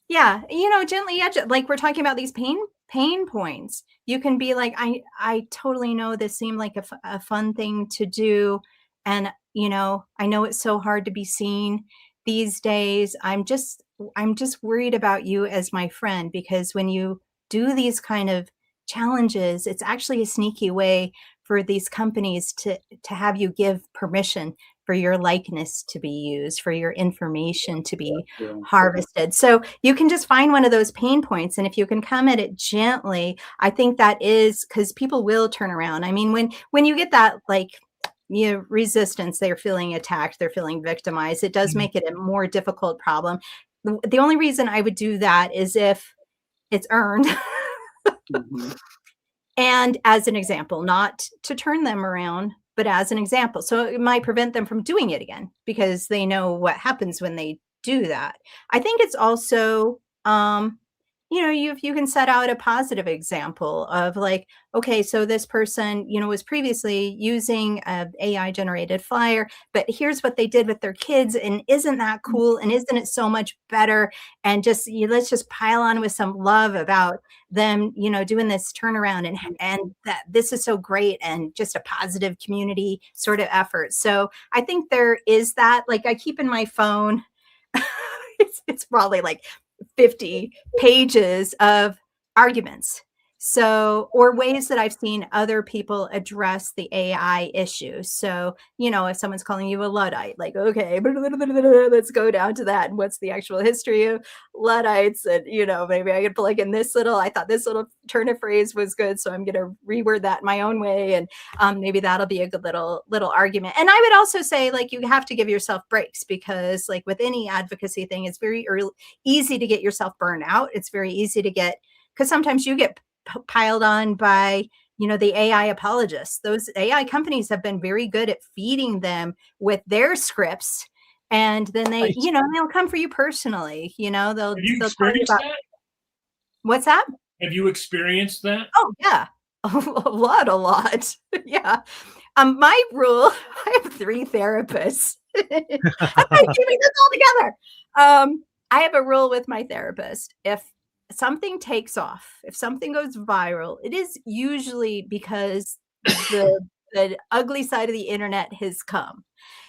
Speaker 4: Yeah, gently edge it. We're talking about these pain points. You can be like, I totally know this seemed like a fun thing to do, and I know it's so hard to be seen these days. I'm just worried about you as my friend, because when you do these kind of challenges, it's actually a sneaky way for these companies to have you give permission for your likeness to be used, for your information to be
Speaker 1: Yeah.
Speaker 4: harvested. So you can just find one of those pain points. And if you can come at it gently, I think that is, because people will turn around. I mean, when you get that, like, resistance, they're feeling attacked, they're feeling victimized, it does make it a more difficult problem. The only reason I would do that is if it's earned.
Speaker 1: Mhm.
Speaker 4: And as an example, not to turn them around, but as an example. So it might prevent them from doing it again because they know what happens when they do that. I think it's also, you can set out a positive example of like, okay, so this person, was previously using a AI generated flyer, but here's what they did with their kids. And isn't that cool? And isn't it so much better? And just, let's just pile on with some love about them, doing this turnaround and that this is so great and just a positive community sort of effort. So I think there is that, like I keep in my phone, it's probably like 50 pages of arguments. So, or ways that I've seen other people address the AI issue. So, if someone's calling you a Luddite, like, okay, let's go down to that. And what's the actual history of Luddites? And, maybe I could plug in I thought this little turn of phrase was good. So I'm going to reword that my own way. And maybe that'll be a good little argument. And I would also say, like, you have to give yourself breaks because, like, with any advocacy thing, it's very easy to get yourself burned out. It's very easy to get, because sometimes you get piled on by, the AI apologists. Those AI companies have been very good at feeding them with their scripts. And then they,
Speaker 3: Right.
Speaker 4: They'll come for you personally. They'll
Speaker 2: Have you
Speaker 4: they'll tell you
Speaker 2: experienced
Speaker 4: about
Speaker 2: that?
Speaker 4: what's that?
Speaker 2: Have you experienced that?
Speaker 4: Oh yeah. A lot. Yeah. My rule, I have 3 therapists. I'm not keeping this all together. I have a rule with my therapist. If something takes off, if something goes viral, it is usually because the ugly side of the internet has come.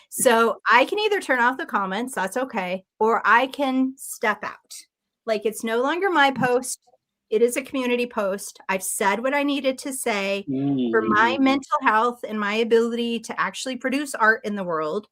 Speaker 4: So I can either turn off the comments, that's okay, or I can step out. Like, it's no longer my post. It is a community post. I've said what I needed to say for my mental health and my ability to actually produce art in the world.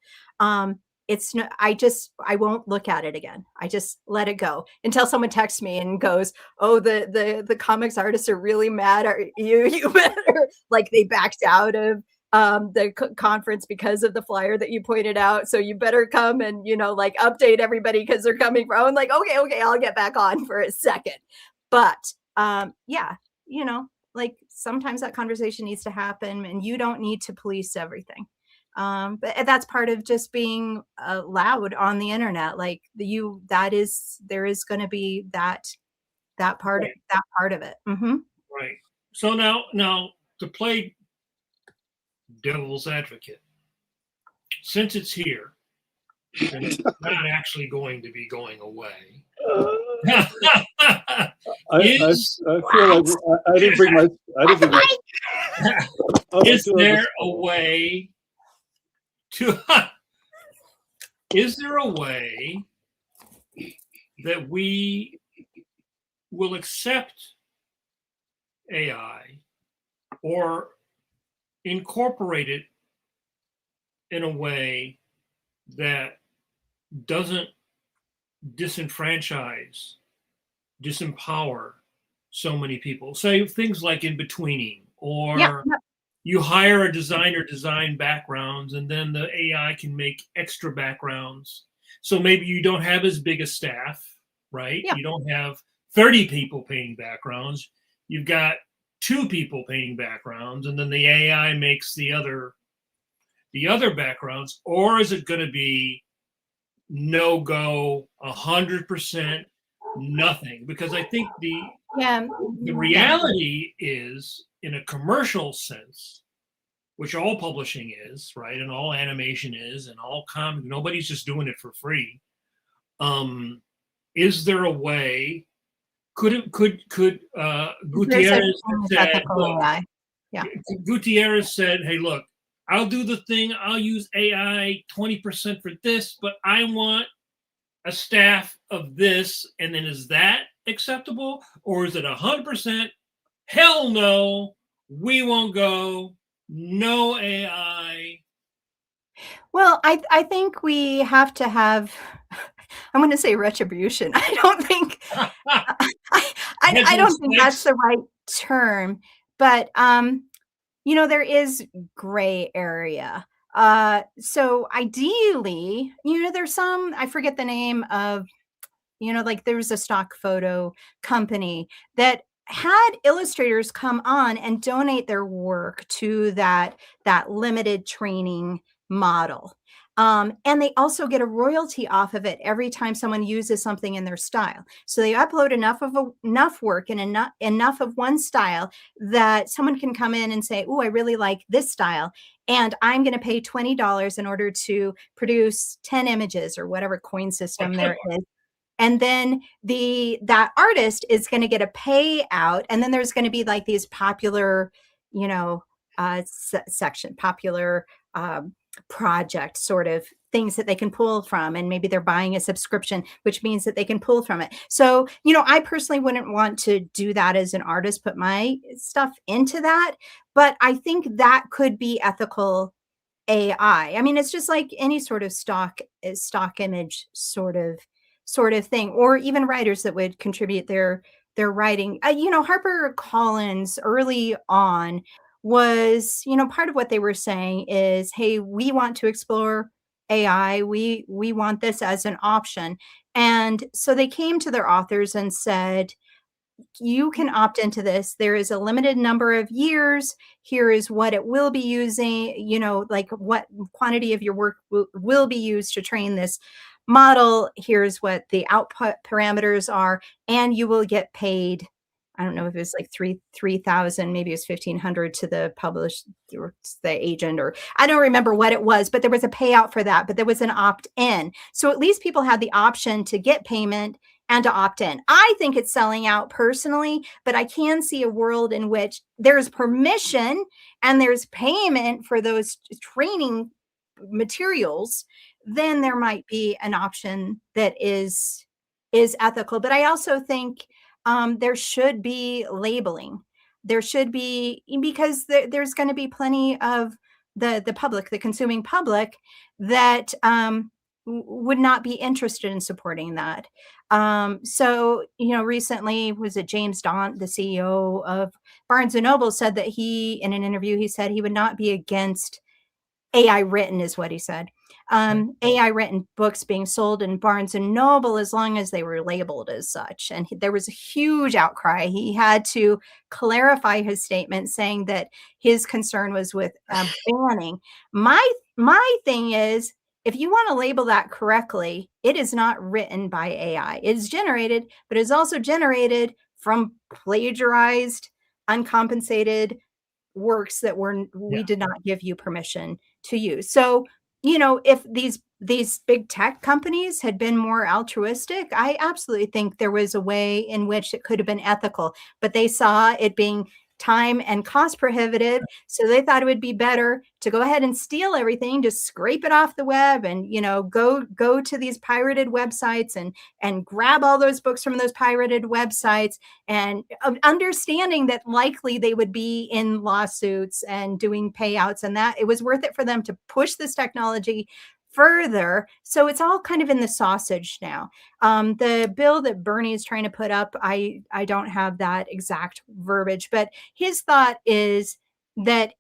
Speaker 4: It's no, I won't look at it again. I just let it go until someone texts me and goes, "Oh, the comics artists are really mad at you. You better," like, they backed out of the conference because of the flyer that you pointed out. So you better come and, like, update everybody because they're coming from. I'm like, okay, I'll get back on for a second. But yeah, like, sometimes that conversation needs to happen and you don't need to police everything. But that's part of just being loud on the internet. Like, there is going to be that part of it. Mm-hmm.
Speaker 2: Right. So now to play devil's advocate, since it's here and it's not actually going to be going away.
Speaker 1: I feel like I didn't bring my.
Speaker 2: Is there a way to? Is there a way that we will accept AI or incorporate it in a way that doesn't disenfranchise, disempower so many people? Say things like in-betweening, or you hire a designer, design backgrounds, and then the AI can make extra backgrounds. So maybe you don't have as big a staff, right?
Speaker 4: Yeah.
Speaker 2: You don't have 30 people painting backgrounds. You've got 2 people painting backgrounds, and then the AI makes the other backgrounds. Or is it going to be no go, 100% nothing? Because I think the reality is, in a commercial sense, which all publishing is, right, and all animation is, and all comic, nobody's just doing it for free. Is there a way? Could Gutierrez said, look, Gutierrez said, "Hey, look, I'll do the thing. I'll use AI 20% for this, but I want a staff of this." And then, is that acceptable, or is it 100%? Hell no, we won't go. No AI.
Speaker 4: Well, I think we have to have, I'm going to say retribution. I don't think, I don't think that's the right term, but, there is gray area. So ideally, there's some, I forget the name of, like there was a stock photo company that had illustrators come on and donate their work to that limited training model. And they also get a royalty off of it every time someone uses something in their style. So they upload enough work and enough of one style that someone can come in and say, "Oh, I really like this style, and I'm going to pay $20 in order to produce 10 images," or whatever coin system there is. And then that artist is going to get a payout, and then there's going to be like these popular, popular project sort of things that they can pull from, and maybe they're buying a subscription, which means that they can pull from it. So, I personally wouldn't want to do that as an artist, put my stuff into that, but I think that could be ethical AI. I mean, it's just like any sort of stock image sort of thing, or even writers that would contribute their writing. Harper Collins early on was, part of what they were saying is, hey, we want to explore AI. We want this as an option. And so they came to their authors and said, you can opt into this. There is a limited number of years. Here is what it will be using, like what quantity of your work will be used to train this model. Here's what the output parameters are, and you will get paid. I don't know if it's like 3,000, maybe it's 1,500 to the the agent, or I don't remember what it was, but there was a payout for that, but there was an opt-in. So at least people had the option to get payment and to opt in. I think it's selling out personally, but I can see a world in which there's permission and there's payment for those training materials. Then there might be an option that is ethical. But I also think there should be labeling. There should be, because there's going to be plenty of the public, the consuming public, that would not be interested in supporting that. So, recently, was it James Daunt, the CEO of Barnes & Noble, said that in an interview, he said he would not be against AI written, is what he said. AI written books being sold in Barnes & Noble as long as they were labeled as such. And there was a huge outcry. He had to clarify his statement, saying that his concern was with banning. My thing is, if you want to label that correctly, it is not written by AI. It's generated, but it's also generated from plagiarized, uncompensated works that we did not give you permission to use. So, if these big tech companies had been more altruistic, I absolutely think there was a way in which it could have been ethical, but they saw it being time and cost prohibitive. So they thought it would be better to go ahead and steal everything, to scrape it off the web, and, go to these pirated websites and grab all those books from those pirated websites, and understanding that likely they would be in lawsuits and doing payouts, and that it was worth it for them to push this technology further. So it's all kind of in the sausage now. The bill that Bernie is trying to put up, I don't have that exact verbiage, but his thought is that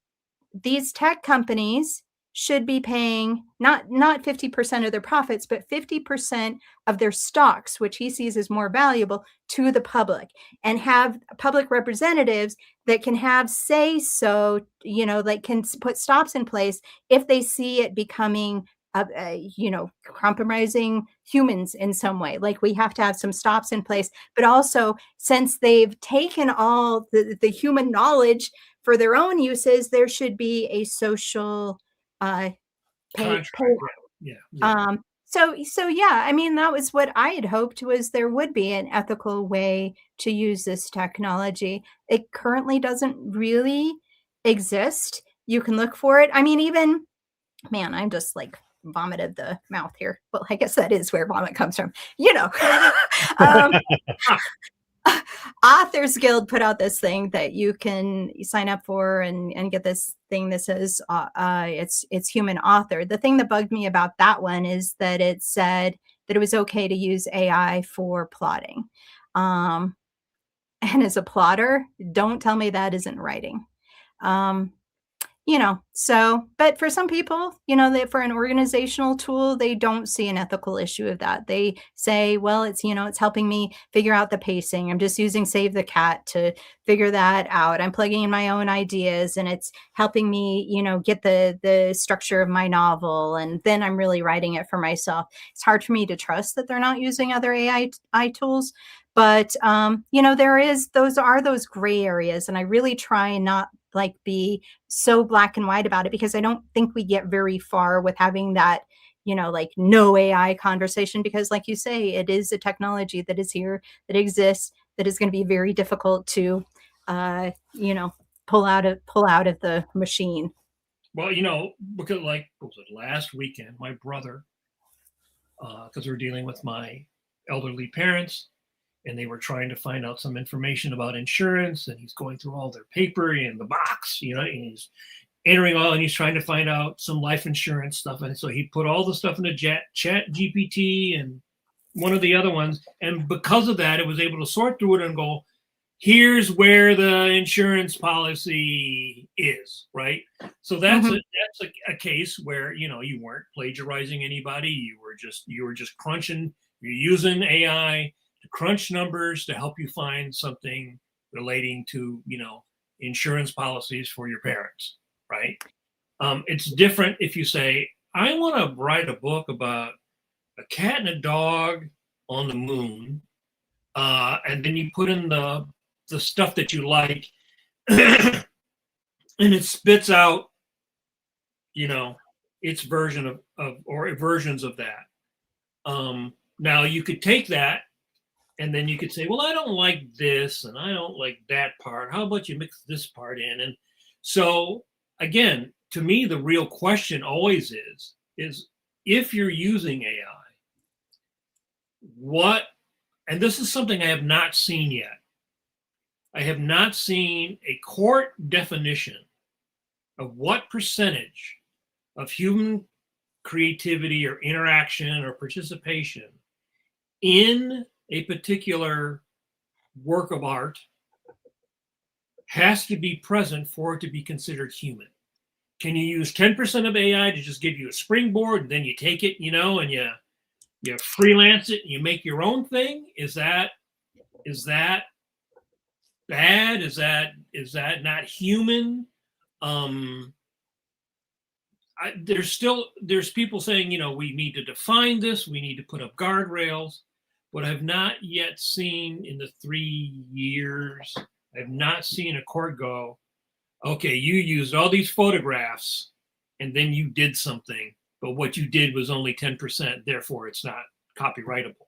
Speaker 4: these tech companies should be paying not 50% of their profits, but 50% of their stocks, which he sees as more valuable, to the public, and have public representatives that can have say so, like can put stops in place if they see it becoming compromising humans in some way. Like, we have to have some stops in place, but also, since they've taken all the human knowledge for their own uses, there should be a social pay. So yeah, I mean, that was what I had hoped, was there would be an ethical way to use this technology. It currently doesn't really exist. You can look for it. I mean, even, man, I'm just like vomited the mouth here. Well, I guess that is where vomit comes from, Authors Guild put out this thing that you can sign up for and get this thing that says it's human author. The thing that bugged me about that one is that it said that it was okay to use AI for plotting. And as a plotter, don't tell me that isn't writing. So, but for some people, for an organizational tool, they don't see an ethical issue of that. They say, well, it's helping me figure out the pacing. I'm just using Save the Cat to figure that out. I'm plugging in my own ideas and it's helping me, get the structure of my novel. And then I'm really writing it for myself. It's hard for me to trust that they're not using other AI tools. But, those are those gray areas. And I really try and not be so black and white about it, because I don't think we get very far with having that, no AI conversation, because like you say, it is a technology that is here, that exists, that is going to be very difficult to, pull out of the machine.
Speaker 2: Well, because what was it, last weekend, my brother, because we're dealing with my elderly parents, and they were trying to find out some information about insurance, and he's going through all their paper in the box, and he's entering all, and he's trying to find out some life insurance stuff. And so he put all the stuff into Chat GPT and one of the other ones. And because of that, it was able to sort through it and go, here's where the insurance policy is, right? So that's a case where, you weren't plagiarizing anybody. You were just crunching, you're using AI to crunch numbers to help you find something relating to, insurance policies for your parents, right? It's different if you say, I want to write a book about a cat and a dog on the moon, and then you put in the stuff that you like, and it spits out, its version of or versions of that. Now you could take that, and then you could say, well, I don't like this and I don't like that part. How about you mix this part in? And so, again, to me, the real question always is if you're using AI, and this is something I have not seen yet. I have not seen a court definition of what percentage of human creativity or interaction or participation in a particular work of art has to be present for it to be considered human. Can you use 10% of AI to just give you a springboard, and then you take it, and you freelance it and you make your own thing? Is that bad? Is that not human? There's people saying, we need to define this, we need to put up guardrails. But I've not yet seen in the 3 years, I've not seen a court go, okay, you used all these photographs and then you did something, but what you did was only 10%, therefore it's not copyrightable.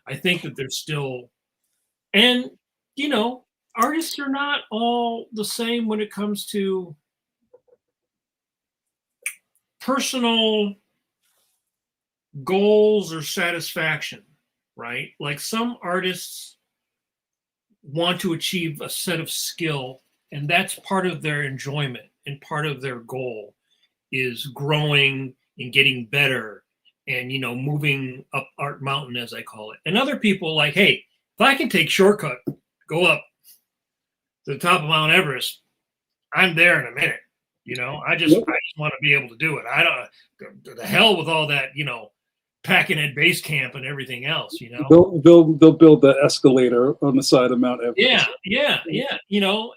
Speaker 2: I think that there's still, and, artists are not all the same when it comes to personal goals or satisfaction. Right? Like some artists want to achieve a set of skill, and that's part of their enjoyment, and part of their goal is growing and getting better and, moving up art mountain, as I call it. And other people like, hey, if I can take shortcut, go up to the top of Mount Everest, I'm there in a minute. I just want to be able to do it. I don't, the hell with all that, packing at base camp and everything else,
Speaker 1: They'll build the escalator on the side of Mount Everest.
Speaker 2: Yeah.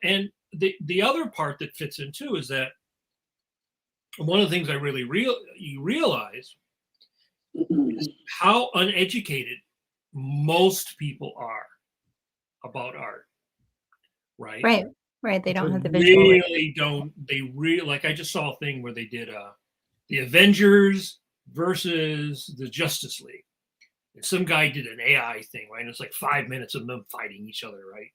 Speaker 2: And the other part that fits in too is that one of the things I really you realize is how uneducated most people are about art, right?
Speaker 4: Right. They don't have the visual.
Speaker 2: Like I just saw a thing where they did the Avengers versus the Justice League. And some guy did an AI thing, right? And it's like 5 minutes of them fighting each other, right?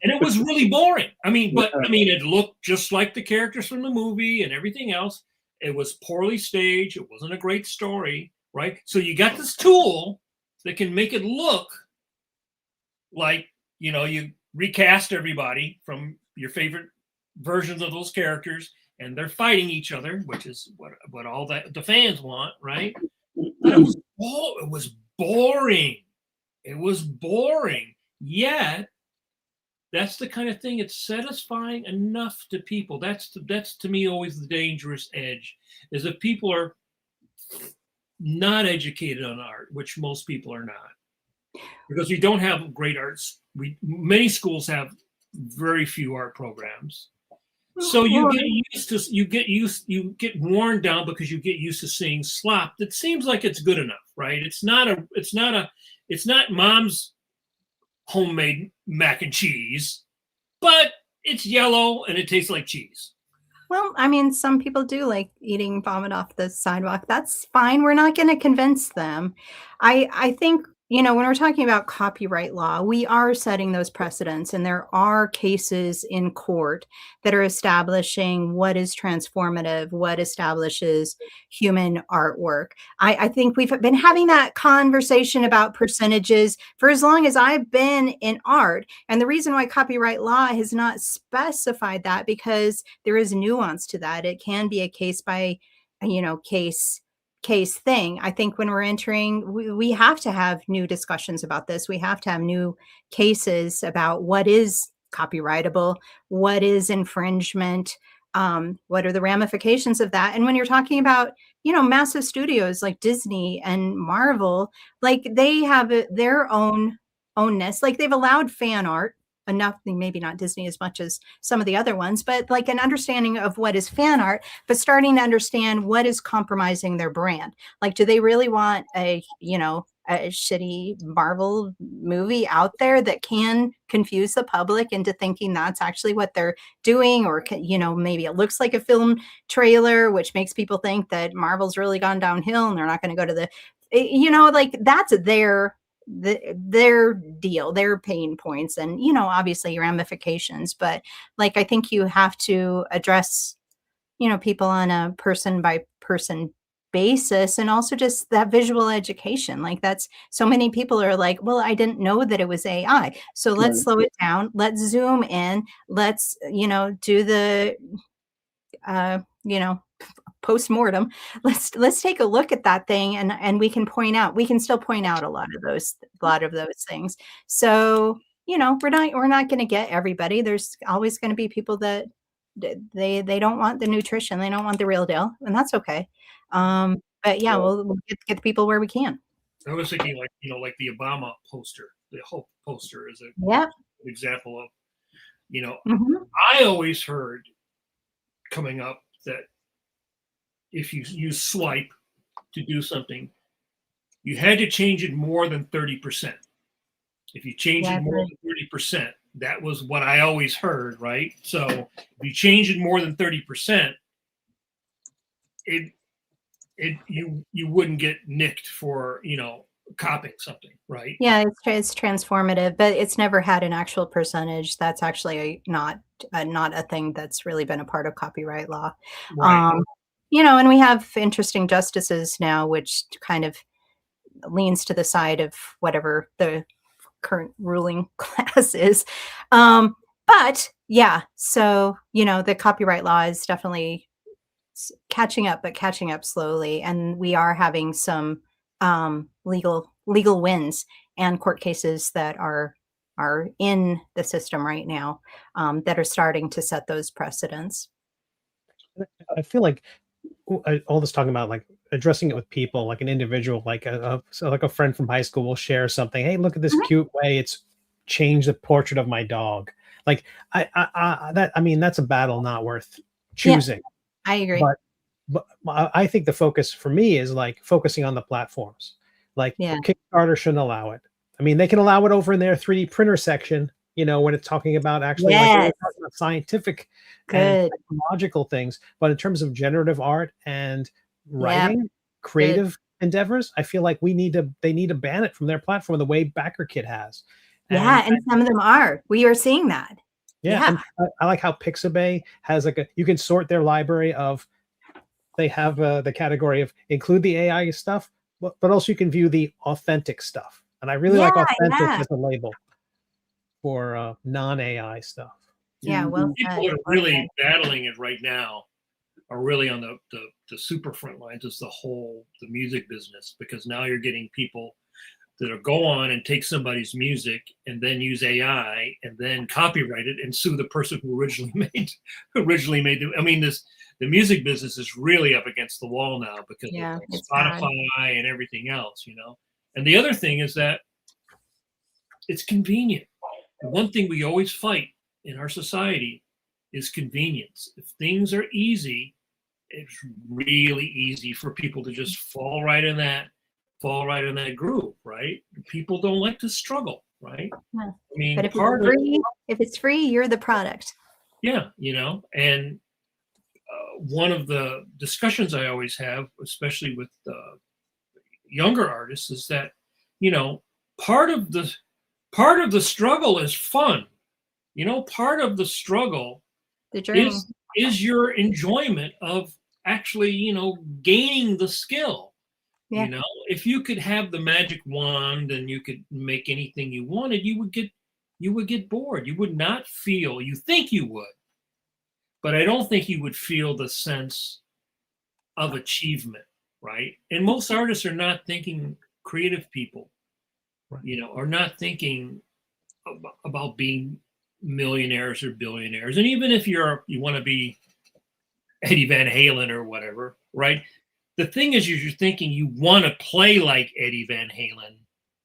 Speaker 2: And it was really boring. It looked just like the characters from the movie and everything else. It was poorly staged. It wasn't a great story, right? So you got this tool that can make it look like, you recast everybody from your favorite versions of those characters, and they're fighting each other, which is what all the fans want, right? But it was boring. It was boring. Yet that's the kind of thing, it's satisfying enough to people. That's to me always the dangerous edge, is if people are not educated on art, which most people are not, because we don't have great arts. Many schools have very few art programs. So you get worn down because you get used to seeing slop that seems like it's good enough, right? It's not mom's homemade mac and cheese, but it's yellow and it tastes like cheese.
Speaker 4: Well, I mean, some people do like eating vomit off the sidewalk. That's fine. We're not going to convince them. I think, when we're talking about copyright law, we are setting those precedents, and there are cases in court that are establishing what is transformative, what establishes human artwork. I think we've been having that conversation about percentages for as long as I've been in art. And the reason why copyright law has not specified that, because there is nuance to that. It can be a case by, case thing. I think when we're entering, we have to have new discussions about this. We have to have new cases about what is copyrightable, what is infringement, what are the ramifications of that. And when you're talking about, massive studios like Disney and Marvel, like they have their ownness, like they've allowed fan art enough, maybe not Disney as much as some of the other ones, but like an understanding of what is fan art, but starting to understand what is compromising their brand. Like, do they really want a shitty Marvel movie out there that can confuse the public into thinking that's actually what they're doing? Or, maybe it looks like a film trailer, which makes people think that Marvel's really gone downhill and they're not going to go to like that's their deal, their pain points, and obviously ramifications. But like, I think you have to address people on a person by person basis, and also just that visual education. Like, that's so many people are like, well, I didn't know that it was AI, so let's slow it down, let's zoom in, let's do the post-mortem. Let's take a look at that thing, and we can still point out a lot of those things. So we're not going to get everybody. There's always going to be people that they don't want the nutrition, they don't want the real deal, and that's okay. But yeah, we'll get the people where we can.
Speaker 2: I was thinking, like the Obama poster, the Hope poster is an example of, I always heard coming up that if you use swipe to do something, you had to change it more than 30%. If you change it more than 30%, that was what I always heard, right? So if you change it more than 30%, you wouldn't get nicked for copying something, right?
Speaker 4: Yeah, it's transformative, but it's never had an actual percentage. That's actually not a thing that's really been a part of copyright law.
Speaker 2: Right.
Speaker 4: And we have interesting justices now, which kind of leans to the side of whatever the current ruling class is. But yeah, so the copyright law is definitely catching up, but catching up slowly, and we are having some legal wins and court cases that are in the system right now, that are starting to set those precedents.
Speaker 3: I feel like all this talking about like addressing it with people, like an individual, like a friend from high school will share something. Hey, look at this cute way it's changed the portrait of my dog. Like that's a battle not worth choosing.
Speaker 4: Yeah, I agree.
Speaker 3: But I think the focus for me is like focusing on the platforms. Like Kickstarter shouldn't allow it. I mean, they can allow it over in their 3D printer section, when it's talking about actually like scientific and technological things. But in terms of generative art and writing, creative endeavors, I feel like they need to ban it from their platform the way BackerKit has.
Speaker 4: And some of them are. We are seeing that.
Speaker 3: Yeah. And I like how Pixabay has you can sort their library of, they have the category of include the AI stuff, but also you can view the authentic stuff. And I really like authentic as a label. for non-AI stuff.
Speaker 4: Yeah, well
Speaker 2: People
Speaker 4: said.
Speaker 2: that are really battling it right now are really on the super front lines is the music business, because now you're getting people that'll go on and take somebody's music and then use AI and then copyright it and sue the person who originally made it. I mean, the music business is really up against the wall now because
Speaker 4: Yeah,
Speaker 2: of
Speaker 4: it's
Speaker 2: Spotify and everything else, And the other thing is that it's convenient. And one thing we always fight in our society is convenience. If things are easy, it's really easy for people to just fall right in that groove, right? People don't like to struggle, right?
Speaker 4: Yeah.
Speaker 2: I mean,
Speaker 4: But if it's free, you're the product.
Speaker 2: Yeah, and one of the discussions I always have, especially with younger artists, is that part of the struggle is fun. Part of the struggle
Speaker 4: The journey.
Speaker 2: is your enjoyment of actually, gaining the skill.
Speaker 4: Yeah.
Speaker 2: If you could have the magic wand and you could make anything you wanted, you would get bored. You would not feel, you think you would, but I don't think you would feel the sense of achievement, right? And most artists are not thinking, creative people, are not thinking about being millionaires or billionaires. And even if you want to be Eddie Van Halen or whatever, right? The thing is, you're thinking you want to play like Eddie Van Halen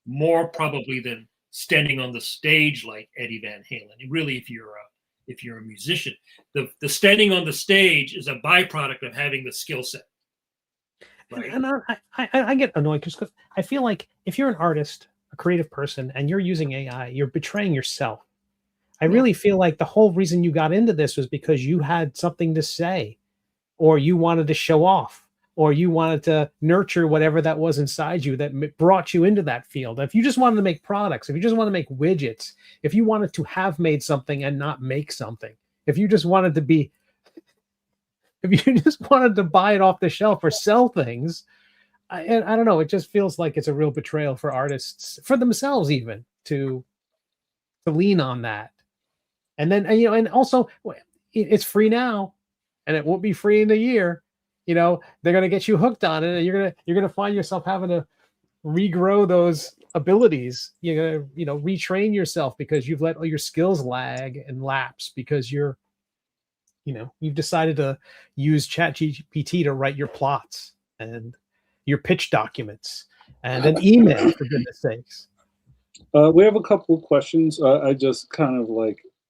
Speaker 2: more probably than standing on the stage like Eddie Van Halen. And really, if you're a musician, the standing on the stage is a byproduct of having the skill set. Right?
Speaker 3: And I get annoyed because I feel like if you're an artist, a creative person, and you're using AI, you're betraying yourself. I really feel like the whole reason you got into this was because you had something to say, or you wanted to show off, or you wanted to nurture whatever that was inside you that brought you into that field. If you just wanted to make products, if you just want to make widgets, if you wanted to have made something and not make something, if you just wanted to buy it off the shelf or sell things, I don't know, it just feels like it's a real betrayal for artists, for themselves even, to lean on that. And then, and also it's free now and it won't be free in a year. They're going to get you hooked on it, and you're going to find yourself having to regrow those abilities. You're going to, retrain yourself because you've let all your skills lag and lapse because you've decided to use ChatGPT to write your plots and your pitch documents and an email, for goodness sakes.
Speaker 1: We have a couple of questions. I just kind of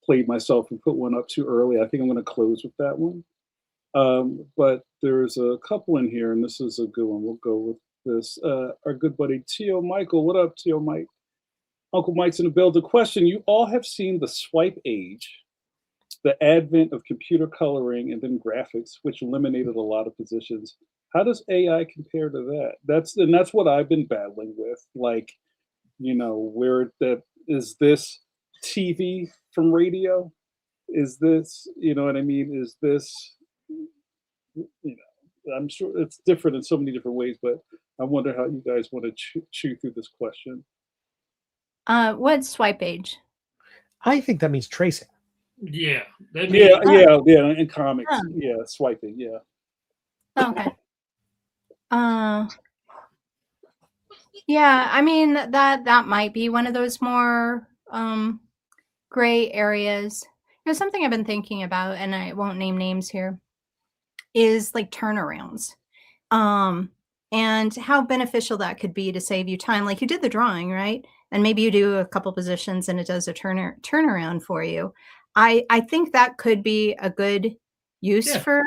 Speaker 1: played myself and put one up too early. I think I'm going to close with that one. But there's a couple in here, and this is a good one. We'll go with this. Our good buddy Tio Michael. What up, Tio Mike? Uncle Mike's in the building. The question: you all have seen the swipe age, the advent of computer coloring and then graphics, which eliminated a lot of positions. How does AI compare to that? That's what I've been battling with. Where that is, this TV from radio? Is this, what I mean? Is this, I'm sure it's different in so many different ways, but I wonder how you guys want to chew through this question.
Speaker 4: What's swipe age?
Speaker 3: I think that means tracing.
Speaker 2: Yeah.
Speaker 1: Yeah. In comics, swiping. Yeah.
Speaker 4: Okay. Yeah, I mean that might be one of those more gray areas. Something I've been thinking about, and I won't name names here, is turnarounds, and how beneficial that could be to save you time. Like you did the drawing, right? And maybe you do a couple positions and it does a turnaround for you. I think that could be a good use for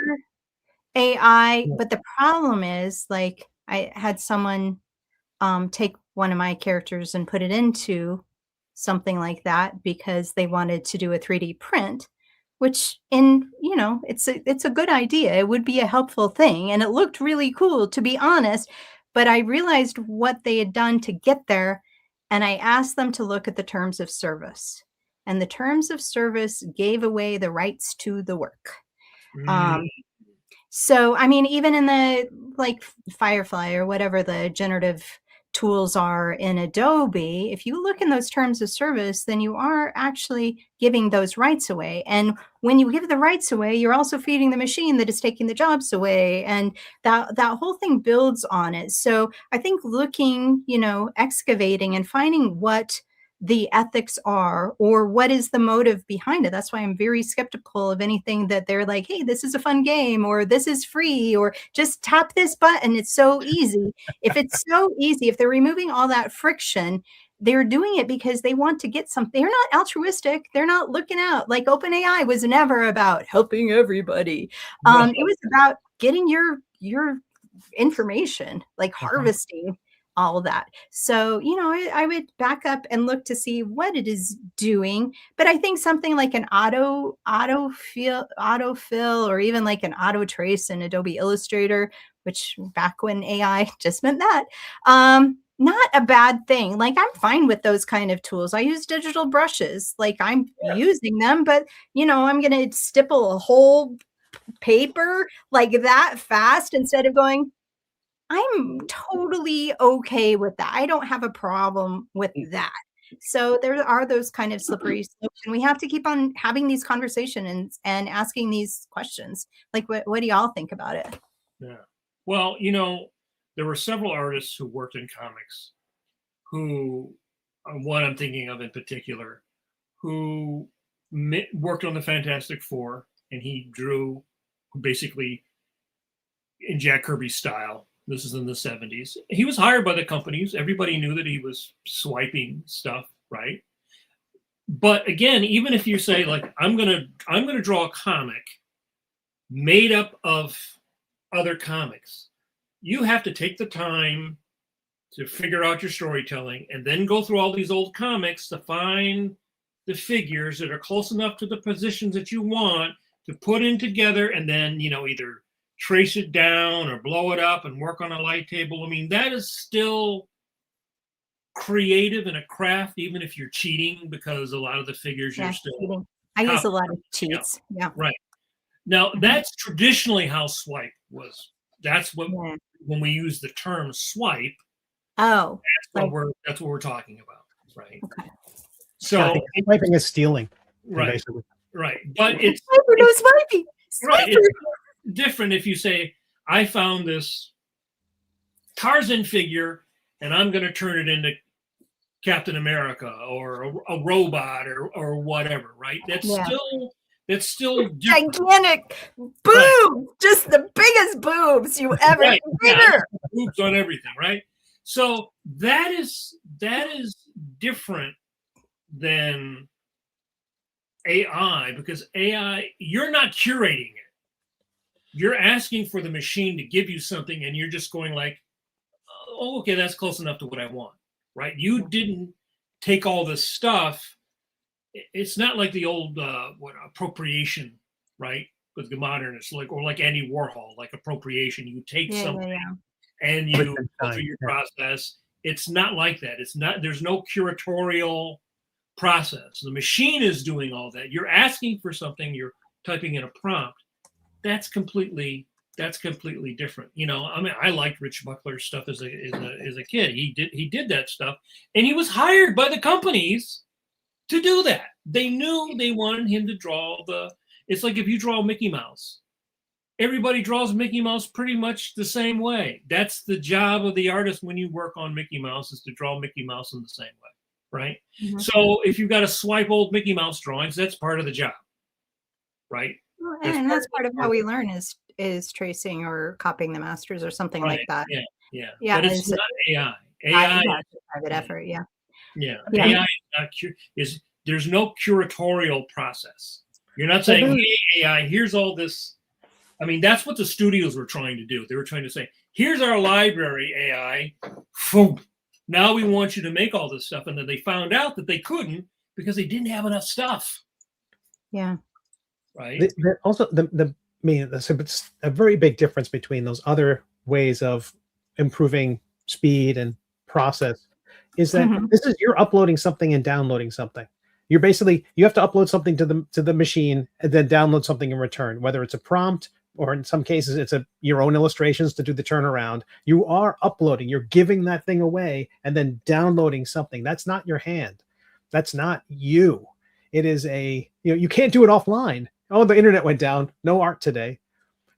Speaker 4: AI, but the problem is, I had someone take one of my characters and put it into something like that because they wanted to do a 3D print, which it's a good idea. It would be a helpful thing, and it looked really cool, to be honest. But I realized what they had done to get there, and I asked them to look at the terms of service, and the terms of service gave away the rights to the work. So, I mean, even in the Firefly or whatever the generative tools are in Adobe, if you look in those terms of service, then you are actually giving those rights away. And when you give the rights away, you're also feeding the machine that is taking the jobs away. And that whole thing builds on it. So I think looking, excavating and finding what the ethics are, or what is the motive behind it. That's why I'm very skeptical of anything that they're like, hey, this is a fun game, or this is free, or just tap this button. It's so easy. If it's so easy, if they're removing all that friction, they're doing it because they want to get something. They're not altruistic. They're not looking out. Like OpenAI was never about helping everybody. It was about getting your information, like harvesting all of that. So, I would back up and look to see what it is doing. But I think something like an autofill, or even like an auto trace in Adobe Illustrator, which back when AI just meant that, not a bad thing. Like, I'm fine with those kind of tools. I use digital brushes. Like, I'm using them, but I'm going to stipple a whole paper like that fast instead of going, I'm totally okay with that. I don't have a problem with that. So there are those kind of slippery slopes, and we have to keep on having these conversations and asking these questions. Like, what do y'all think about it?
Speaker 2: Yeah. Well, there were several artists who worked in comics who, one I'm thinking of in particular, who worked on the Fantastic Four, and he drew basically in Jack Kirby's style. This is in the 70s. He was hired by the companies. Everybody knew that he was swiping stuff, right? But again, even if you say, like, I'm gonna draw a comic made up of other comics, you have to take the time to figure out your storytelling and then go through all these old comics to find the figures that are close enough to the positions that you want to put in together, and then either trace it down or blow it up and work on a light table. I mean, that is still creative and a craft, even if you're cheating, because a lot of the figures you're still
Speaker 4: cheating. I use a lot of cheats. Yeah.
Speaker 2: Right. Now, that's traditionally how swipe was. That's what when we use the term swipe.
Speaker 4: Oh,
Speaker 2: that's what we're talking about, right?
Speaker 4: Okay.
Speaker 3: So swiping is stealing,
Speaker 2: right?
Speaker 3: Basically.
Speaker 2: Right, but it's
Speaker 4: swiping.
Speaker 2: Right. It's different if you say, I found this Tarzan figure and I'm going to turn it into Captain America or a robot or whatever, right? That's still
Speaker 4: gigantic boobs, just the biggest boobs you ever bigger.
Speaker 2: Boobs on everything, right? So that is different than AI, because AI, you're not curating it. You're asking for the machine to give you something, and you're just going like, oh, okay, that's close enough to what I want, right? You didn't take all this stuff. It's not like the old appropriation, right? With the modernists, like Andy Warhol, like appropriation. You take something and you go through your process. It's not like that. It's not. There's no curatorial process. The machine is doing all that. You're asking for something. You're typing in a prompt. That's completely different. I mean, I liked Rich Buckler's stuff as a kid. He did that stuff, and he was hired by the companies to do that. They knew they wanted him to draw it's like if you draw Mickey Mouse, everybody draws Mickey Mouse pretty much the same way. That's the job of the artist when you work on Mickey Mouse, is to draw Mickey Mouse in the same way, right? Mm-hmm. So if you've got to swipe old Mickey Mouse drawings, that's part of the job, right?
Speaker 4: Well, and that's part of how we learn is tracing or copying the masters or something like that.
Speaker 2: Yeah. But it's not AI. AI
Speaker 4: is a private effort. Yeah.
Speaker 2: AI is not there's no curatorial process. You're not saying, hey, AI, here's all this. I mean, that's what the studios were trying to do. They were trying to say, here's our library, AI. Boom. Now we want you to make all this stuff. And then they found out that they couldn't because they didn't have enough stuff.
Speaker 4: Yeah.
Speaker 2: Right.
Speaker 3: Also, it's a very big difference between those other ways of improving speed and process is that you're uploading something and downloading something. You have to upload something to the machine and then download something in return, whether it's a prompt or in some cases, it's your own illustrations to do the turnaround. You are uploading, you're giving that thing away and then downloading something. That's not your hand. That's not you. It is you can't do it offline. Oh, the internet went down. No art today.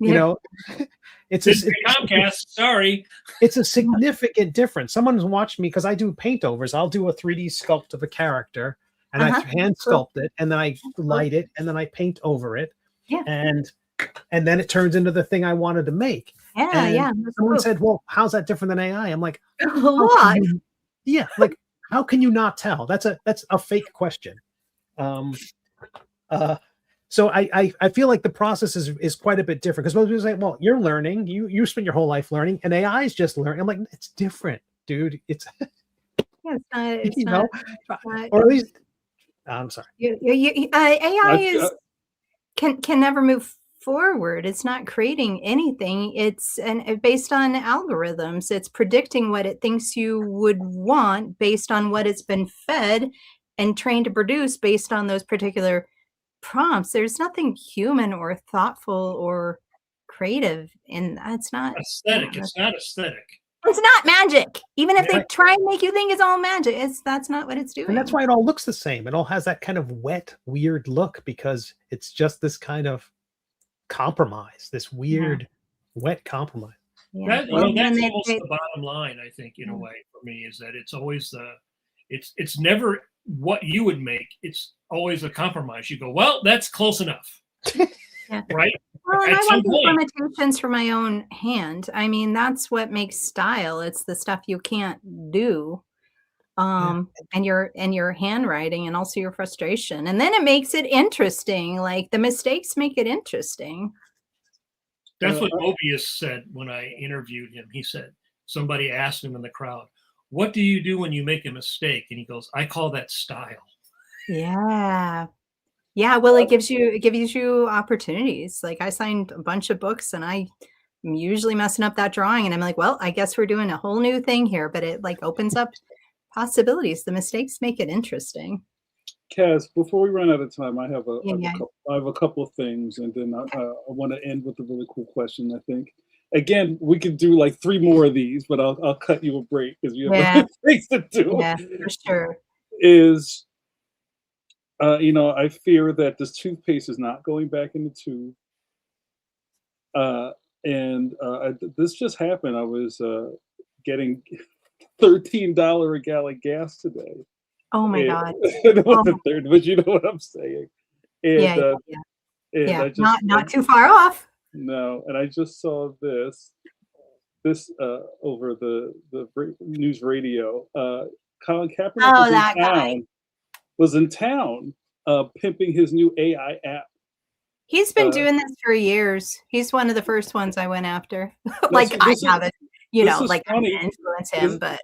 Speaker 3: It's
Speaker 2: Comcast. Sorry.
Speaker 3: It's a significant difference. Someone's watched me because I do paintovers. I'll do a 3D sculpt of a character and I hand sculpt it and then I light it and then I paint over it.
Speaker 4: Yeah.
Speaker 3: And then it turns into the thing I wanted to make.
Speaker 4: Yeah.
Speaker 3: Someone said, well, how's that different than AI? I'm like,
Speaker 4: a lot.
Speaker 3: Like, how can you not tell? That's a fake question. So I feel like the process is quite a bit different, because most people say, well, you're learning, you spend your whole life learning, and AI is just learning. I'm like, it's different, dude. It's
Speaker 4: it's not,
Speaker 3: or at least I'm sorry.
Speaker 4: AI can never move forward. It's not creating anything. It's based on algorithms. It's predicting what it thinks you would want based on what it's been fed and trained to produce based on those particular prompts. There's nothing human or thoughtful or creative in that. It's not
Speaker 2: aesthetic. It's not aesthetic.
Speaker 4: It's not magic. Even if they try and make you think it's all magic, that's not what it's doing.
Speaker 3: And that's why it all looks the same. It all has that kind of wet, weird look, because it's just this kind of compromise, this weird, wet compromise.
Speaker 2: That's almost the bottom line, I think, in a way, for me, is that it's always it's never what you would make. It's always a compromise. You go, well, that's close enough. Right?
Speaker 4: Well, and I want the limitations for my own hand. I mean, that's what makes style. It's the stuff you can't do. And your handwriting, and also your frustration. And then it makes it interesting. Like, the mistakes make it interesting.
Speaker 2: That's what Mobius said when I interviewed him. He said, somebody asked him in the crowd, what do you do when you make a mistake? And he goes, I call that style.
Speaker 4: Yeah. Well, it gives you opportunities. Like, I signed a bunch of books and I'm usually messing up that drawing, and I'm like, well, I guess we're doing a whole new thing here, but it like opens up possibilities. The mistakes make it interesting.
Speaker 1: Kaz, before we run out of time, I have a couple of things, and then I want to end with a really cool question. I think, again, we could do like 3 more of these, but I'll cut you a break because you have things to do.
Speaker 4: Yeah, for sure.
Speaker 1: I fear that this toothpaste is not going back in the tube. This just happened. I was getting $13 a gallon gas today.
Speaker 4: Oh my God.
Speaker 1: It wasn't $30, but you know what I'm saying.
Speaker 4: Not too far off.
Speaker 1: No, and I just saw this over the news radio. Colin Kaepernick was in town pimping his new AI app.
Speaker 4: He's been doing this for years. He's one of the first ones I went after. I haven't, influence him, but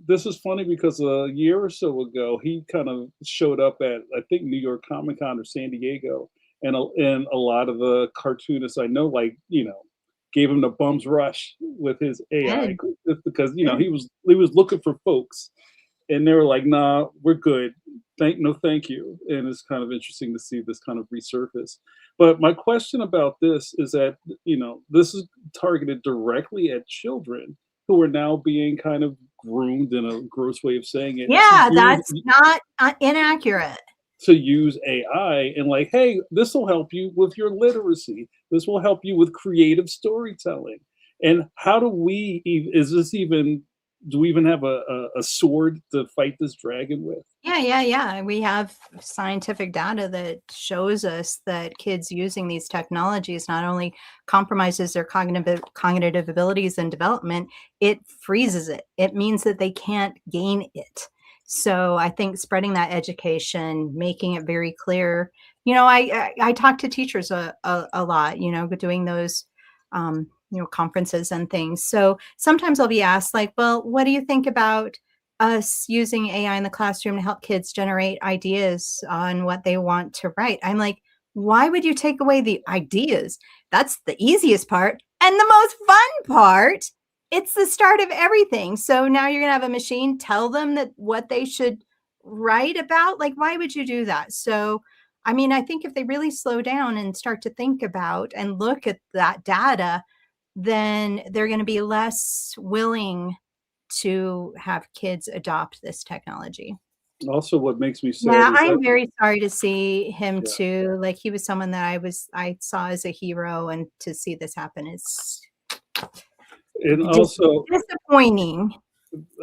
Speaker 1: this is funny because a year or so ago, he kind of showed up at, I think, New York Comic Con or San Diego, and a lot of the cartoonists I know, gave him the bum's rush with his AI because he was looking for folks. And they were like, nah, we're good. Thank you. And it's kind of interesting to see this kind of resurface. But my question about this is that, this is targeted directly at children who are now being kind of groomed, in a gross way of saying it.
Speaker 4: Yeah, that's not inaccurate.
Speaker 1: To use AI and like, hey, this will help you with your literacy. This will help you with creative storytelling. And how do we, do we even have a sword to fight this dragon with?
Speaker 4: Yeah. We have scientific data that shows us that kids using these technologies not only compromises their cognitive abilities and development, it freezes it. It means that they can't gain it. So I think spreading that education, making it very clear. I talk to teachers a lot, doing those conferences and things. So sometimes I'll be asked like, well, what do you think about us using AI in the classroom to help kids generate ideas on what they want to write? I'm like, why would you take away the ideas? That's the easiest part and the most fun part. It's the start of everything. So now you're going to have a machine tell them that what they should write about. Like, why would you do that? So I mean, I think if they really slow down and start to think about and look at that data, then they're going to be less willing to have kids adopt this technology.
Speaker 1: Also, what makes me sad
Speaker 4: Yeah,
Speaker 1: is
Speaker 4: I'm
Speaker 1: that,
Speaker 4: very sorry to see him
Speaker 1: yeah.
Speaker 4: too. Like, he was someone that I saw as a hero, and to see this happen is
Speaker 1: and also,
Speaker 4: disappointing.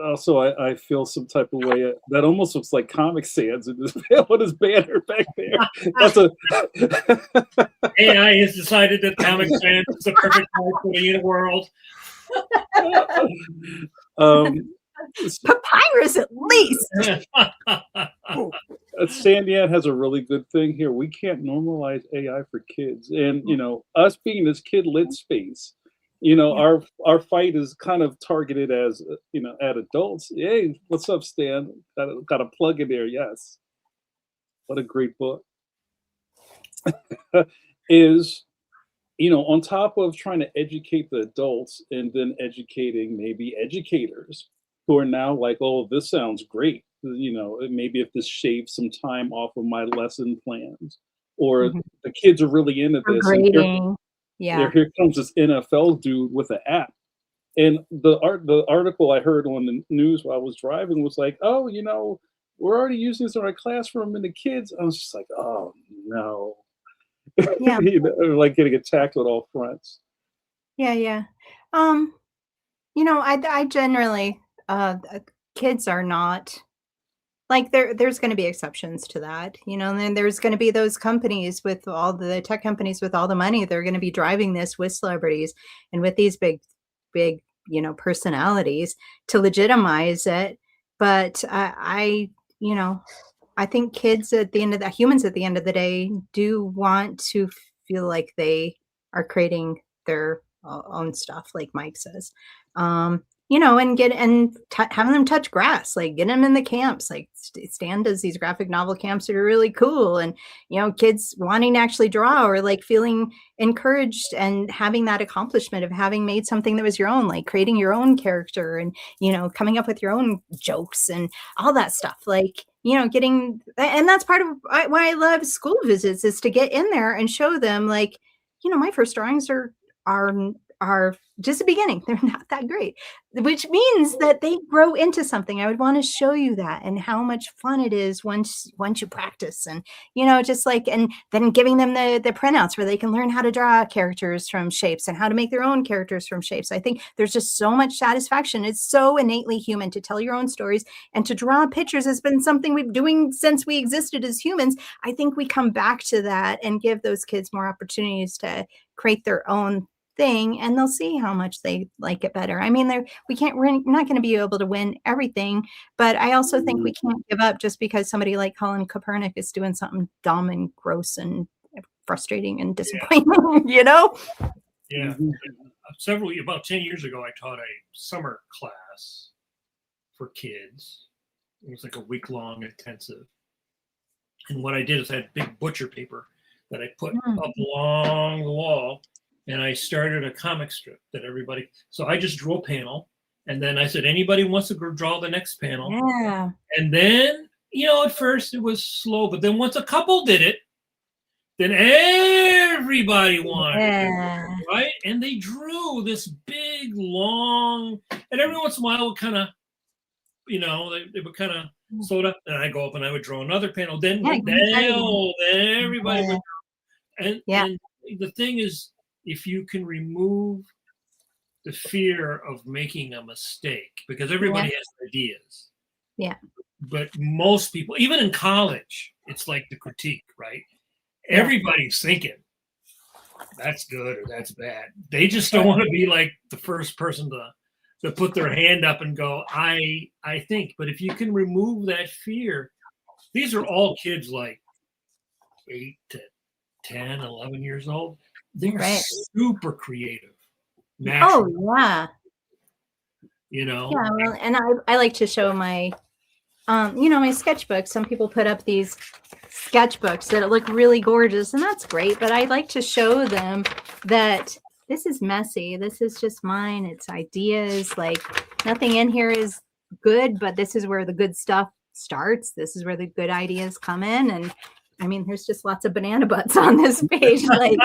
Speaker 1: I feel some type of way that almost looks like Comic Sans in this with his banner back there. That's a
Speaker 2: AI has decided that Comic Sans is the perfect place for the world.
Speaker 4: Papyrus, at least.
Speaker 1: Sandian has a really good thing here. We can't normalize AI for kids, and you know, us being this kid-lit space, you know, our fight is kind of targeted as, you know, at adults. Hey, what's up, Stan? Got a plug in there. Yes, what a great book. Is, you know, on top of trying to educate the adults and then educating maybe educators who are now like, oh, this sounds great. You know, maybe if this shaves some time off of my lesson plans, or the kids are really into
Speaker 4: For
Speaker 1: this. And
Speaker 4: grading.
Speaker 1: here comes this NFL dude with an app. And the article I heard on the news while I was driving was like, oh, you know, we're already using this in our classroom, and the kids. I was just like, oh no.
Speaker 4: Yeah.
Speaker 1: You know, like getting attacked on all fronts.
Speaker 4: Yeah. You know, I generally, kids are not, like, there's going to be exceptions to that, you know, and then there's going to be those companies with all the tech companies with all the money. They're going to be driving this with celebrities and with these big, you know, personalities to legitimize it. But you know, I think kids humans at the end of the day do want to feel like they are creating their own stuff, like Mike says. You know, and having them touch grass, like get them in the camps. Like Stan does these graphic novel camps that are really cool, and you know, kids wanting to actually draw, or like feeling encouraged and having that accomplishment of having made something that was your own, like creating your own character, and you know, coming up with your own jokes and all that stuff. Like, you know, and that's part of why I love school visits, is to get in there and show them, like, you know, my first drawings are just the beginning. They're not that great, which means that they grow into something. I would want to show you that, and how much fun it is once you practice, and you know, just like, and then giving them the printouts where they can learn how to draw characters from shapes and how to make their own characters from shapes. I think there's just so much satisfaction. It's so innately human to tell your own stories, and to draw pictures has been something we've been doing since we existed as humans. I think we come back to that and give those kids more opportunities to create their own thing, and they'll see how much they like it better. I mean, we're not going to be able to win everything, but I also think we can't give up just because somebody like Colin Kaepernick is doing something dumb and gross and frustrating and disappointing. You know?
Speaker 2: Yeah. About 10 years ago, I taught a summer class for kids. It was like a week-long intensive. And what I did is I had big butcher paper that I put up along the wall, and I started a comic strip that everybody. So I just drew a panel, and then I said, anybody wants to draw the next panel?
Speaker 4: Yeah.
Speaker 2: And then, you know, at first it was slow, but then once a couple did it, then everybody wanted it, right? And they drew this big, long, and every once in a while it would kind of, you know, they would kind of slow down. And I go up and I would draw another panel. Then everybody would. And the thing is, if you can remove the fear of making a mistake, because everybody has ideas.
Speaker 4: Yeah.
Speaker 2: But most people, even in college, it's like the critique, right? Yeah. Everybody's thinking that's good or that's bad. They just don't want to be like the first person to put their hand up and go, I think. But if you can remove that fear, these are all kids like 8 to 10, 11 years old. They're super creative. Naturally.
Speaker 4: Oh, yeah.
Speaker 2: You know?
Speaker 4: Yeah, well, and I like to show my, you know, my sketchbooks. Some people put up these sketchbooks that look really gorgeous, and that's great. But I like to show them that this is messy. This is just mine. It's ideas. Like, nothing in here is good, but this is where the good stuff starts. This is where the good ideas come in. And I mean, there's just lots of banana butts on this page. Like,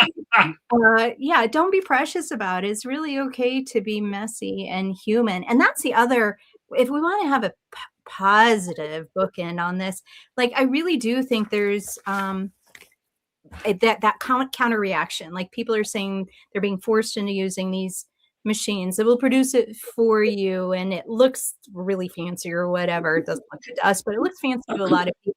Speaker 4: yeah, don't be precious about it. It's really okay to be messy and human. And that's the other, if we want to have a positive bookend on this, like, I really do think there's that counter reaction. Like, people are saying they're being forced into using these machines that will produce it for you, and it looks really fancy or whatever. It doesn't look good to us, but it looks fancy to a lot of people.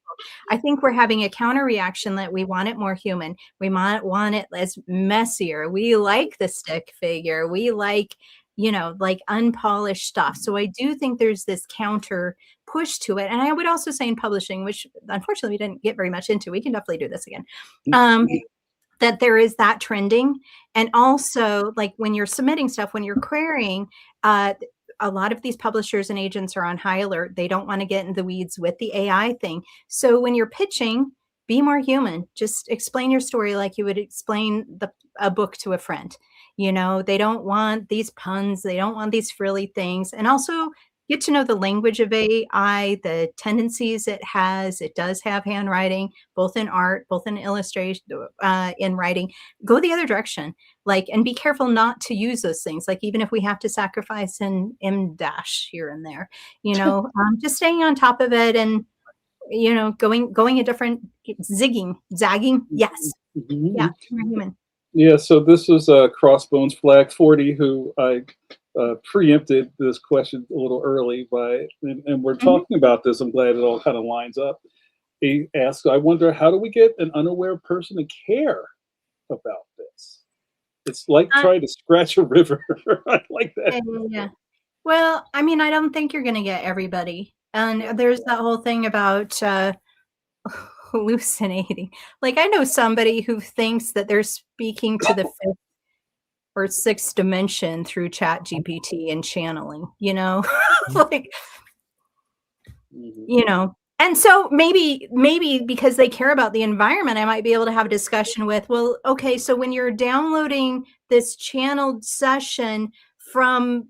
Speaker 4: I think we're having a counter reaction that we want it more human. We might want it less messier. We like the stick figure. We like, like unpolished stuff. So I do think there's this counter push to it. And I would also say in publishing, which unfortunately we didn't get very much into, we can definitely do this again. That there is that trending. And also, like, when you're submitting stuff, when you're querying, a lot of these publishers and agents are on high alert. They don't want to get in the weeds with the AI thing. So when you're pitching, be more human. Just explain your story like you would explain a book to a friend. They don't want these puns. They don't want these frilly things. And also get to know the language of AI, the tendencies it has. It does have handwriting, both in art, both in illustration, in writing. Go the other direction, and be careful not to use those things. Like, even if we have to sacrifice an M dash here and there, just staying on top of it and, going a different zagging. Yes.
Speaker 1: Mm-hmm.
Speaker 4: Yeah. Human.
Speaker 1: Yeah. So this was Crossbones Flag 40, who I preempted this question a little early and we're talking about this. I'm glad it all kind of lines up. He asked, I wonder, how do we get an unaware person to care about this? It's like trying to scratch a river. I like that.
Speaker 4: Yeah. Well, I mean, I don't think you're going to get everybody. And there's that whole thing about hallucinating. Like, I know somebody who thinks that they're speaking to the fifth or sixth dimension through Chat GPT and channeling, like, and so maybe because they care about the environment, I might be able to have a discussion with, well, okay, so when you're downloading this channeled session from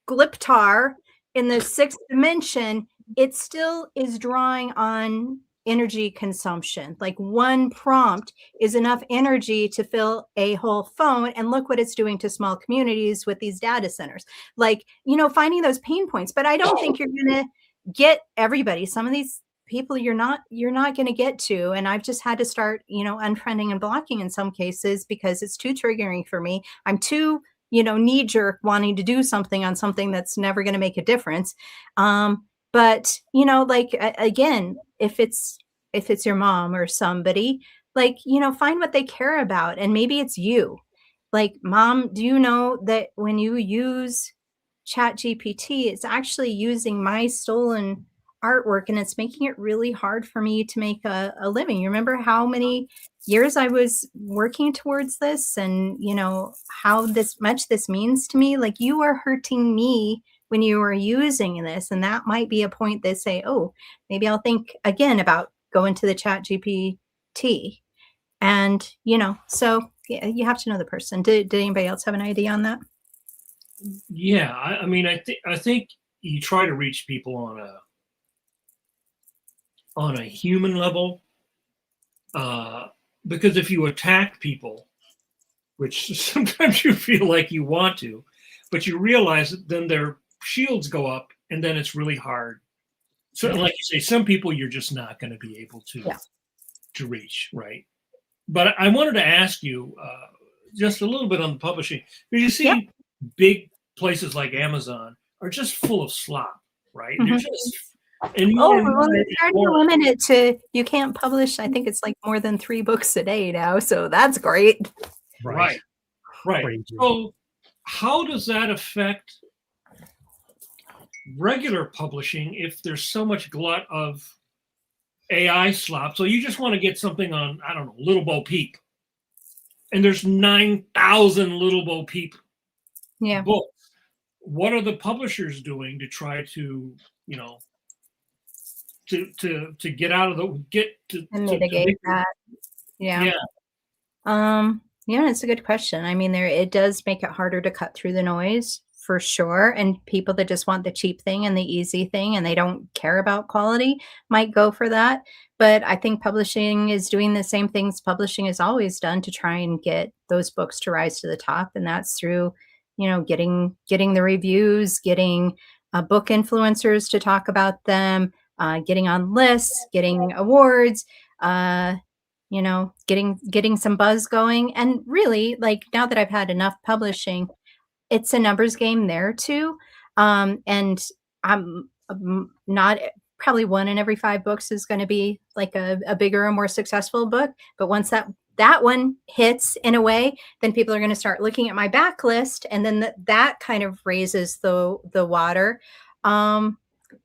Speaker 4: Gliptar in the sixth dimension, it still is drawing on energy consumption. Like, one prompt is enough energy to fill a whole phone, and look what it's doing to small communities with these data centers. Like, finding those pain points. But I don't think you're going to get everybody. Some of these people you're not going to get to, and I've just had to start, unfriending and blocking in some cases because it's too triggering for me. I'm too knee jerk wanting to do something on something that's never going to make a difference. But, again, if it's your mom or somebody, find what they care about. And maybe it's you. Like, Mom, do you know that when you use Chat GPT, it's actually using my stolen artwork, and it's making it really hard for me to make a living. You remember how many years I was working towards this, and, how much this means to me? Like, you are hurting me when you are using this. And that might be a point that say, oh, maybe I'll think again about going to the Chat GPT. And, so yeah, you have to know the person. Did anybody else have an idea on that?
Speaker 2: Yeah. I mean, I think you try to reach people on a human level, because if you attack people, which sometimes you feel like you want to, but you realize that then their shields go up, and then it's really hard. So, like you say, some people you're just not going to be able to reach, right? But I wanted to ask you just a little bit on the publishing. You see, big places like Amazon are just full of slop, right?
Speaker 4: Mm-hmm.
Speaker 2: They're just and
Speaker 4: they're starting to limit it to, you can't publish, I think it's like more than 3 books a day now, so that's great.
Speaker 2: Right. So how does that affect regular publishing if there's so much glut of AI slop? So you just want to get something on, I don't know, Little Bo Peep, and there's 9,000 Little Bo Peep books. What are the publishers doing to try to, to get out of to
Speaker 4: mitigate that? Yeah, it's a good question. I mean, it does make it harder to cut through the noise for sure. And people that just want the cheap thing and the easy thing and they don't care about quality might go for that. But I think publishing is doing the same things publishing has always done to try and get those books to rise to the top. And that's through, getting the reviews, getting book influencers to talk about them, getting on lists, getting awards, getting some buzz going. And really, like, now that I've had enough publishing, it's a numbers game there too. And I'm not probably 1 in every 5 books is going to be like a bigger or more successful book. But once that one hits in a way, then people are going to start looking at my backlist, and then that kind of raises the water.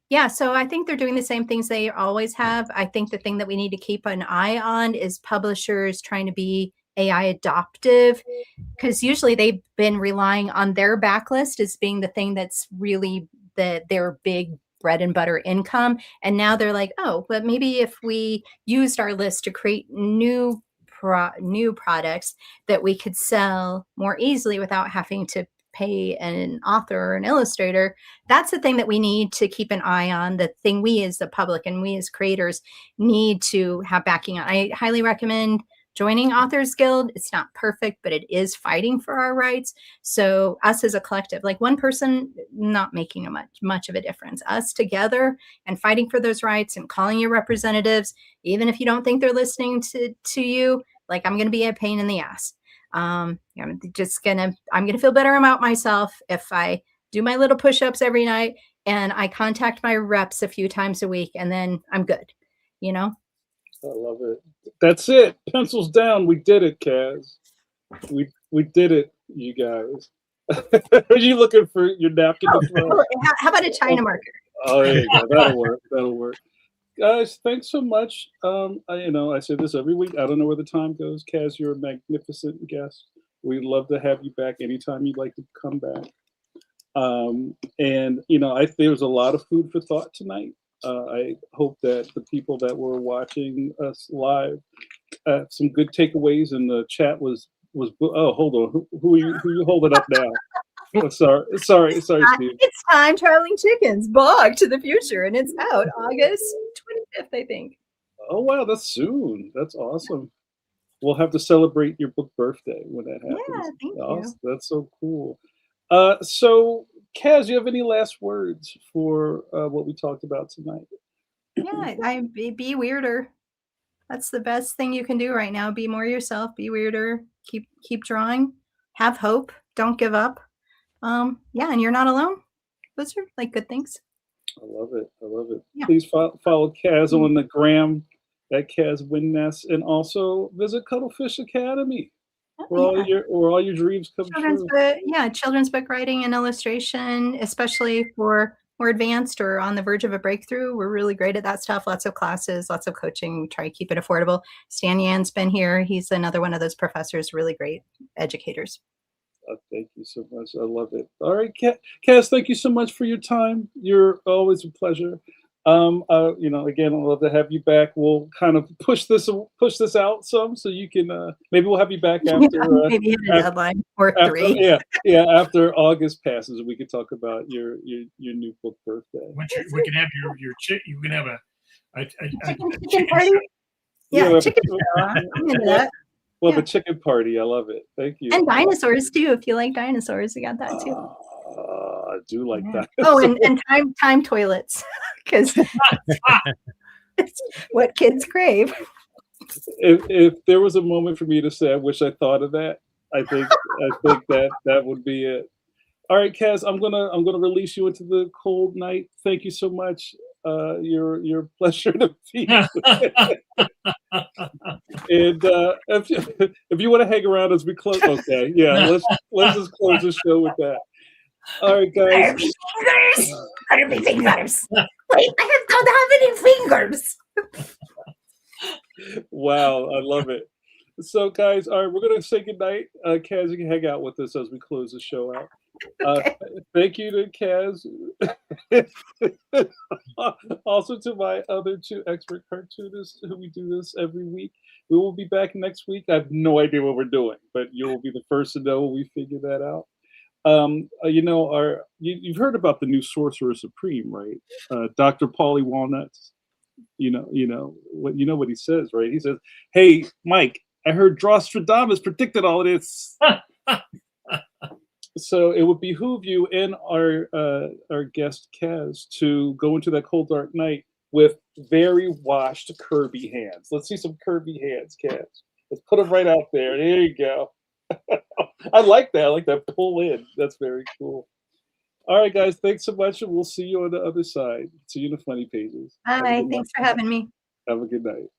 Speaker 4: Yeah, so I think they're doing the same things they always have. I think the thing that we need to keep an eye on is publishers trying to be AI adoptive, because usually they've been relying on their backlist as being the thing that's really their big bread and butter income. And now they're like, oh, but maybe if we used our list to create new products that we could sell more easily without having to pay an author or an illustrator. That's the thing that we need to keep an eye on, the thing we as the public and we as creators need to have backing on. I highly recommend joining Authors Guild. It's not perfect, but it is fighting for our rights. So us as a collective, like one person not making much of a difference, us together and fighting for those rights and calling your representatives, even if you don't think they're listening to you, like, I'm going to be a pain in the ass. I'm going to feel better about myself if I do my little push-ups every night and I contact my reps a few times a week, and then I'm good,
Speaker 1: I love it. That's it. Pencils down. We did it, Kaz. We did it, you guys. Are you looking for your napkin to throw?
Speaker 4: How about a China marker?
Speaker 1: Oh, there you go. That'll work. Guys, thanks so much. I say this every week. I don't know where the time goes. Kaz, you're a magnificent guest. We'd love to have you back anytime you'd like to come back. I think there was a lot of food for thought tonight. I hope that the people that were watching us live, some good takeaways in the chat was. Oh, hold on. Who are you holding up now? Oh, sorry, Steve.
Speaker 4: It's Time Traveling Chickens, Bog to the Future, and it's out August 25th, I think.
Speaker 1: Oh, wow, that's soon. That's awesome. We'll have to celebrate your book birthday when that happens.
Speaker 4: Yeah, thank you.
Speaker 1: That's so cool. So, Kaz, you have any last words for what we talked about tonight?
Speaker 4: Yeah, be weirder. That's the best thing you can do right now. Be more yourself. Be weirder. Keep drawing. Have hope. Don't give up. And you're not alone. Those are like good things.
Speaker 1: I love it.
Speaker 4: Yeah.
Speaker 1: Please follow Kaz on the gram at KAZ WINDNESS, and also visit Cuttlefish Academy, where all your dreams come true.
Speaker 4: Children's book writing and illustration, especially for more advanced or on the verge of a breakthrough. We're really great at that stuff. Lots of classes, lots of coaching. We try to keep it affordable. Stan Yan's been here. He's another one of those professors, really great educators.
Speaker 1: Thank you so much. I love it. All right, Kaz, thank you so much for your time. You're always a pleasure. Again, I'd love to have you back. We'll kind of push this out some, so you can maybe we'll have you back after
Speaker 4: maybe a deadline or 3.
Speaker 1: After August passes, we could talk about your new book birthday.
Speaker 2: We can have you can have a
Speaker 4: chicken party. Yeah, chicken show. I'm into that.
Speaker 1: Well, the chicken party, I love it. Thank you.
Speaker 4: And dinosaurs too. If you like dinosaurs, you got that too.
Speaker 1: I do like that.
Speaker 4: Oh, and time toilets, because it's what kids crave.
Speaker 1: If there was a moment for me to say, I wish I thought of that, I think that would be it. All right, Kaz, I'm gonna release you into the cold night. Thank you so much. You're a pleasure to be. And if you want to hang around as we close, okay, yeah, let's just close the show with that. All right, guys.
Speaker 4: What are my fingers? Wait, I don't have any fingers.
Speaker 1: Wow, I love it. So, guys, all right, we're gonna say goodnight. Kaz, you can hang out with us as we close the show out. Okay. Thank you to Kaz. Also to my other 2 expert cartoonists who we do this every week. We will be back next week. I have no idea what we're doing, but you will be the first to know when we figure that out. You know, you've heard about the new Sorcerer Supreme, right? Dr. Paulie Walnuts. You know what he says, right? He says, "Hey, Mike, I heard Drostradamus predicted all of this." So it would behoove you and our guest KAZ to go into that cold dark night with very washed Kirby hands. Let's see some Kirby hands, KAZ. Let's put them right out there. There you go. I like that. I like that pull in. That's very cool. All right, guys. Thanks so much, and we'll see you on the other side. See you in the funny pages.
Speaker 4: Hi, thanks for having me.
Speaker 1: Have a good night.